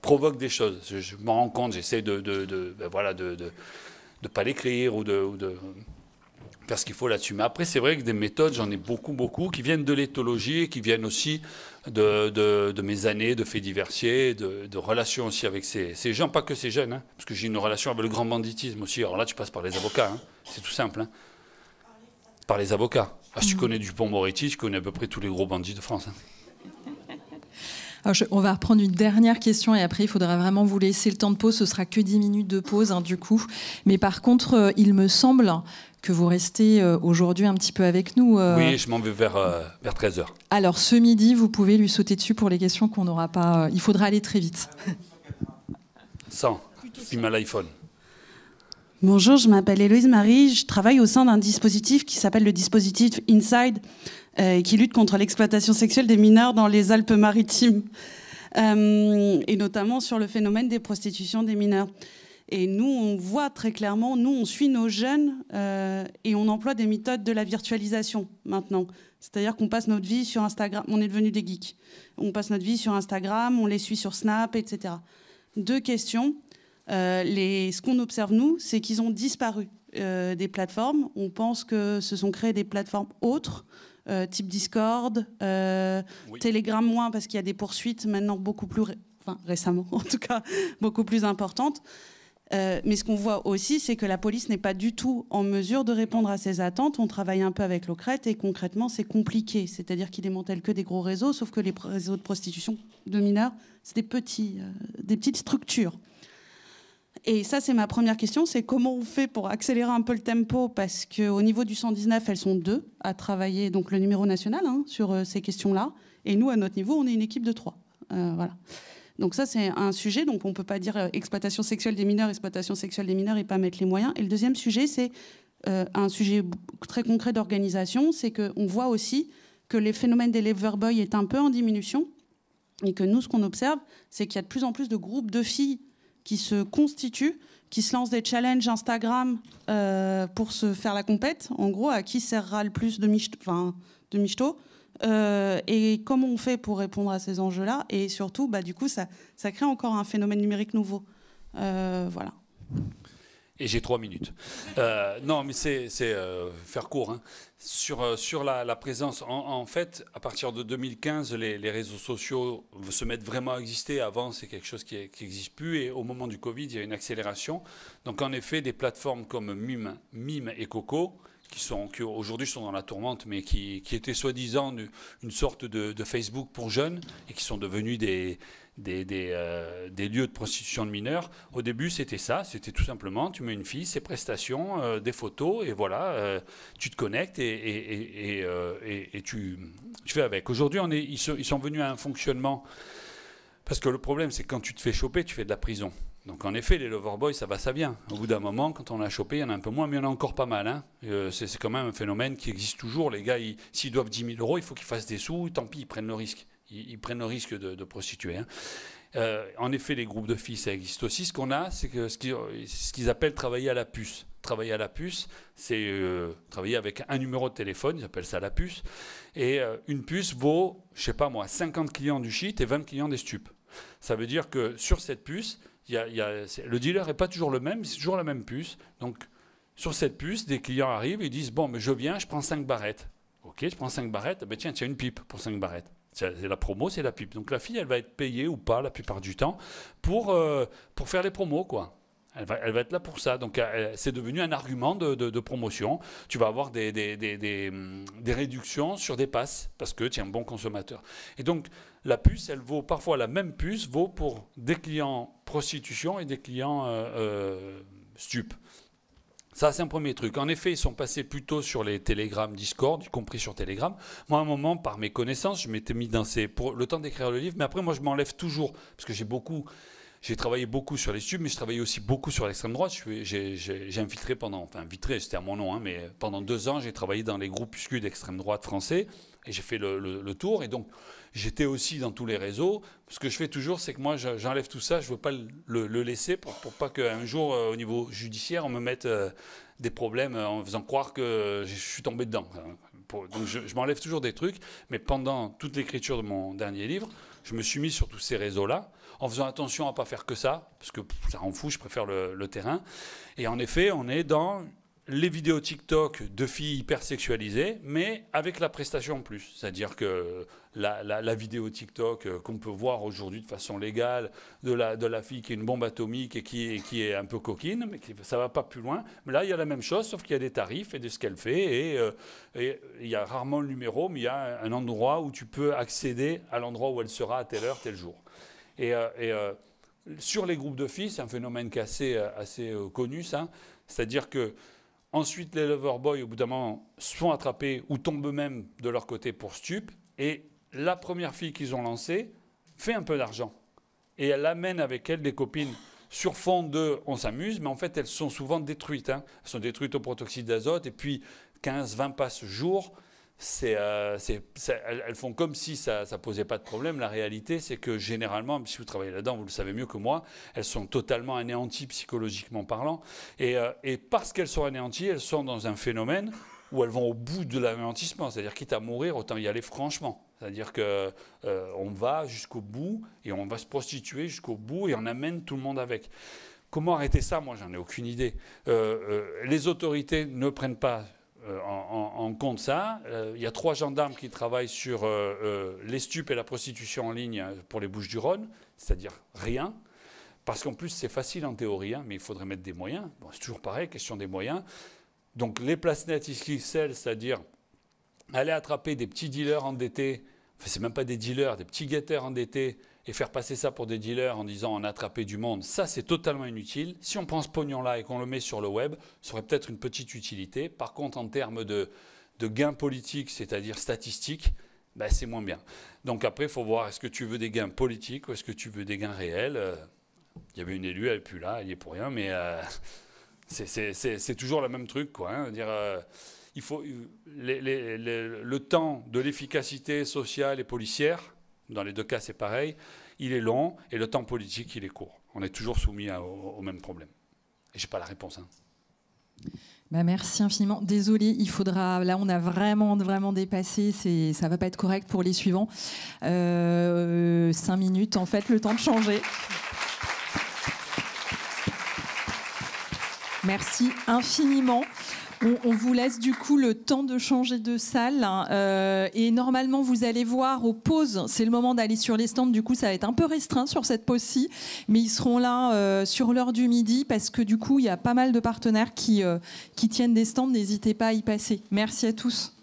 provoque des choses. Je m'en rends compte, j'essaie de pas l'écrire ou de faire ce qu'il faut là-dessus. Mais après, c'est vrai que des méthodes, j'en ai beaucoup, qui viennent de l'éthologie et qui viennent aussi de mes années de faits diversiers, de relations aussi avec ces gens, pas que ces jeunes, hein, parce que j'ai une relation avec le grand banditisme aussi. Alors là, tu passes par les avocats, hein, c'est tout simple. Hein. Par les avocats. Si tu connais Dupond-Moretti, tu connais à peu près tous les gros bandits de France. Hein. Alors on va reprendre une dernière question et après il faudra vraiment vous laisser le temps de pause. Ce sera que 10 minutes de pause du coup. Mais par contre, il me semble que vous restez aujourd'hui un petit peu avec nous. Oui, je m'en vais vers 13h. Alors ce midi, vous pouvez lui sauter dessus pour les questions qu'on n'aura pas. Il faudra aller très vite. Filme à l'iPhone. Bonjour, je m'appelle Héloïse Marie. Je travaille au sein d'un dispositif qui s'appelle le dispositif Inside, qui lutte contre l'exploitation sexuelle des mineurs dans les Alpes-Maritimes, et notamment sur le phénomène des prostitutions des mineurs. Et nous, on voit très clairement, nous, on suit nos jeunes et on emploie des méthodes de la virtualisation maintenant. C'est-à-dire qu'on passe notre vie sur Instagram. On est devenus des geeks. On passe notre vie sur Instagram, on les suit sur Snap, etc. 2 questions. Ce qu'on observe, nous, c'est qu'ils ont disparu des plateformes. On pense que se sont créées des plateformes autres, type Discord, oui. Telegram moins, parce qu'il y a des poursuites maintenant beaucoup plus... récemment, en tout cas, beaucoup plus importantes. Mais ce qu'on voit aussi, c'est que la police n'est pas du tout en mesure de répondre à ces attentes. On travaille un peu avec l'OCRET et concrètement, c'est compliqué. C'est-à-dire qu'ils démantèlent que des gros réseaux, sauf que les réseaux de prostitution de mineurs, c'est des petites structures. Et ça, c'est ma première question, c'est comment on fait pour accélérer un peu le tempo, parce qu'au niveau du 119, elles sont 2 à travailler, donc le numéro national, sur ces questions-là. Et nous, à notre niveau, on est une équipe de 3. Voilà. Donc ça, c'est un sujet. Donc on ne peut pas dire exploitation sexuelle des mineurs et pas mettre les moyens. Et le deuxième sujet, c'est un sujet très concret d'organisation. C'est qu'on voit aussi que les phénomènes des loverboys est un peu en diminution. Et que nous, ce qu'on observe, c'est qu'il y a de plus en plus de groupes de filles qui se constituent, qui se lancent des challenges Instagram pour se faire la compète. En gros, à qui serrera le plus de michto. Et comment on fait pour répondre à ces enjeux-là? Et surtout, du coup, ça crée encore un phénomène numérique nouveau. Voilà. Et j'ai 3 minutes. Non, mais c'est faire court. Hein. Sur la présence, en fait, à partir de 2015, les réseaux sociaux se mettent vraiment à exister. Avant, c'est quelque chose qui n'existe plus. Et au moment du Covid, il y a une accélération. Donc, en effet, des plateformes comme Mime et Coco, qui aujourd'hui sont dans la tourmente, mais qui étaient soi-disant une sorte de Facebook pour jeunes et qui sont devenus des lieux de prostitution de mineurs. Au début, c'était ça, c'était tout simplement, tu mets une fille, ses prestations, des photos, et voilà, tu te connectes et tu fais avec. Aujourd'hui, ils sont venus à un fonctionnement, parce que le problème, c'est que quand tu te fais choper, tu fais de la prison. Donc en effet, les loverboys, ça va, ça vient. Au bout d'un moment, quand on a chopé, il y en a un peu moins, mais il y en a encore pas mal. Hein. C'est quand même un phénomène qui existe toujours. Les gars, s'ils doivent 10 000 €, il faut qu'ils fassent des sous, tant pis, ils prennent le risque. Ils prennent le risque de prostituer. Hein. En effet, les groupes de filles, ça existe aussi. Ce qu'on a, c'est que ce qu'ils appellent travailler à la puce. Travailler à la puce, c'est travailler avec un numéro de téléphone, ils appellent ça la puce. Et une puce vaut, je sais pas moi, 50 clients du shit et 20 clients des stupes. Ça veut dire que sur cette puce, le dealer n'est pas toujours le même, c'est toujours la même puce. Donc, sur cette puce, des clients arrivent et disent « Bon, mais je viens, je prends 5 barrettes. » Ok, je prends 5 barrettes, ben tiens, une pipe pour 5 barrettes. C'est la promo, c'est la pipe. Donc, la fille, elle va être payée ou pas la plupart du temps pour faire les promos, quoi. Elle va être là pour ça. Donc, c'est devenu un argument de promotion. Tu vas avoir des réductions sur des passes parce que tu es un bon consommateur. Et donc, la puce, elle vaut parfois, la même puce vaut pour des clients prostitution et des clients stupes. Ça, c'est un premier truc. En effet, ils sont passés plutôt sur les Telegram, Discord, y compris sur Telegram. Moi, à un moment, par mes connaissances, je m'étais mis pour le temps d'écrire le livre. Mais après, moi, je m'enlève toujours parce que j'ai travaillé beaucoup sur les stupes, mais je travaillais aussi beaucoup sur l'extrême droite. J'ai infiltré infiltré, c'était à mon nom, hein, mais pendant 2 ans, j'ai travaillé dans les groupuscules d'extrême droite français et j'ai fait le tour. Et donc, j'étais aussi dans tous les réseaux. Ce que je fais toujours, c'est que moi, j'enlève tout ça. Je ne veux pas le laisser pour pas qu'un jour, au niveau judiciaire, on me mette des problèmes en faisant croire que je suis tombé dedans. Donc, je m'enlève toujours des trucs. Mais pendant toute l'écriture de mon dernier livre, je me suis mis sur tous ces réseaux-là, en faisant attention à ne pas faire que ça, parce que ça rend fou, je préfère le terrain. Et en effet, on est dans les vidéos TikTok de filles hyper sexualisées, mais avec la prestation en plus. C'est-à-dire que la vidéo TikTok qu'on peut voir aujourd'hui de façon légale, de la fille qui est une bombe atomique et qui est un peu coquine, mais ça ne va pas plus loin. Mais là, il y a la même chose, sauf qu'il y a des tarifs et de ce qu'elle fait. Et il y a rarement le numéro, mais il y a un endroit où tu peux accéder à l'endroit où elle sera à telle heure, tel jour. Et sur les groupes de filles, c'est un phénomène qui est assez connu, ça. C'est-à-dire que ensuite, les loverboys, au bout d'un moment, se font attraper ou tombent eux-mêmes de leur côté pour stup. Et la première fille qu'ils ont lancée fait un peu d'argent. Et elle amène avec elle des copines sur fond de « on s'amuse », mais en fait, elles sont souvent détruites. Hein. Elles sont détruites au protoxyde d'azote et puis 15-20 passes jour. elles font comme si ça ne posait pas de problème. La réalité, c'est que généralement, si vous travaillez là-dedans, vous le savez mieux que moi, elles sont totalement anéanties psychologiquement parlant. Et parce qu'elles sont anéanties, elles sont dans un phénomène où elles vont au bout de l'anéantissement. C'est-à-dire, quitte à mourir, autant y aller franchement. C'est-à-dire qu'on va jusqu'au bout et on va se prostituer jusqu'au bout et on amène tout le monde avec. Comment arrêter ça? Moi, j'en ai aucune idée. Les autorités ne prennent pas en compte ça. Il y a 3 gendarmes qui travaillent sur les stupes et la prostitution en ligne pour les Bouches-du-Rhône, c'est-à-dire rien. Parce qu'en plus, c'est facile en théorie, hein, mais il faudrait mettre des moyens. Bon, c'est toujours pareil, question des moyens. Donc les places net XXL, c'est-à-dire aller attraper des petits dealers endettés, enfin, c'est même pas des dealers, des petits guetteurs endettés, et faire passer ça pour des dealers en disant on a attrapé du monde, ça c'est totalement inutile. Si on prend ce pognon-là et qu'on le met sur le web, ça aurait peut-être une petite utilité. Par contre, en termes de gains politiques, c'est-à-dire statistiques, ben, c'est moins bien. Donc après, il faut voir, est-ce que tu veux des gains politiques ou est-ce que tu veux des gains réels? Il y avait une élue, elle n'est plus là, elle n'y est pour rien, mais c'est toujours le même truc, quoi. Hein, dire, il faut le temps de l'efficacité sociale et policière, dans les 2 cas c'est pareil, il est long, et le temps politique il est court. On est toujours soumis au même problème. Et je n'ai pas la réponse. Hein. Bah merci infiniment. Désolée, il faudra. Là, on a vraiment dépassé. Ça va pas être correct pour les suivants. 5 minutes, en fait, le temps de changer. Merci infiniment. On vous laisse du coup le temps de changer de salle et normalement vous allez voir aux pauses, c'est le moment d'aller sur les stands, du coup ça va être un peu restreint sur cette pause-ci, mais ils seront là sur l'heure du midi parce que du coup il y a pas mal de partenaires qui tiennent des stands, n'hésitez pas à y passer. Merci à tous.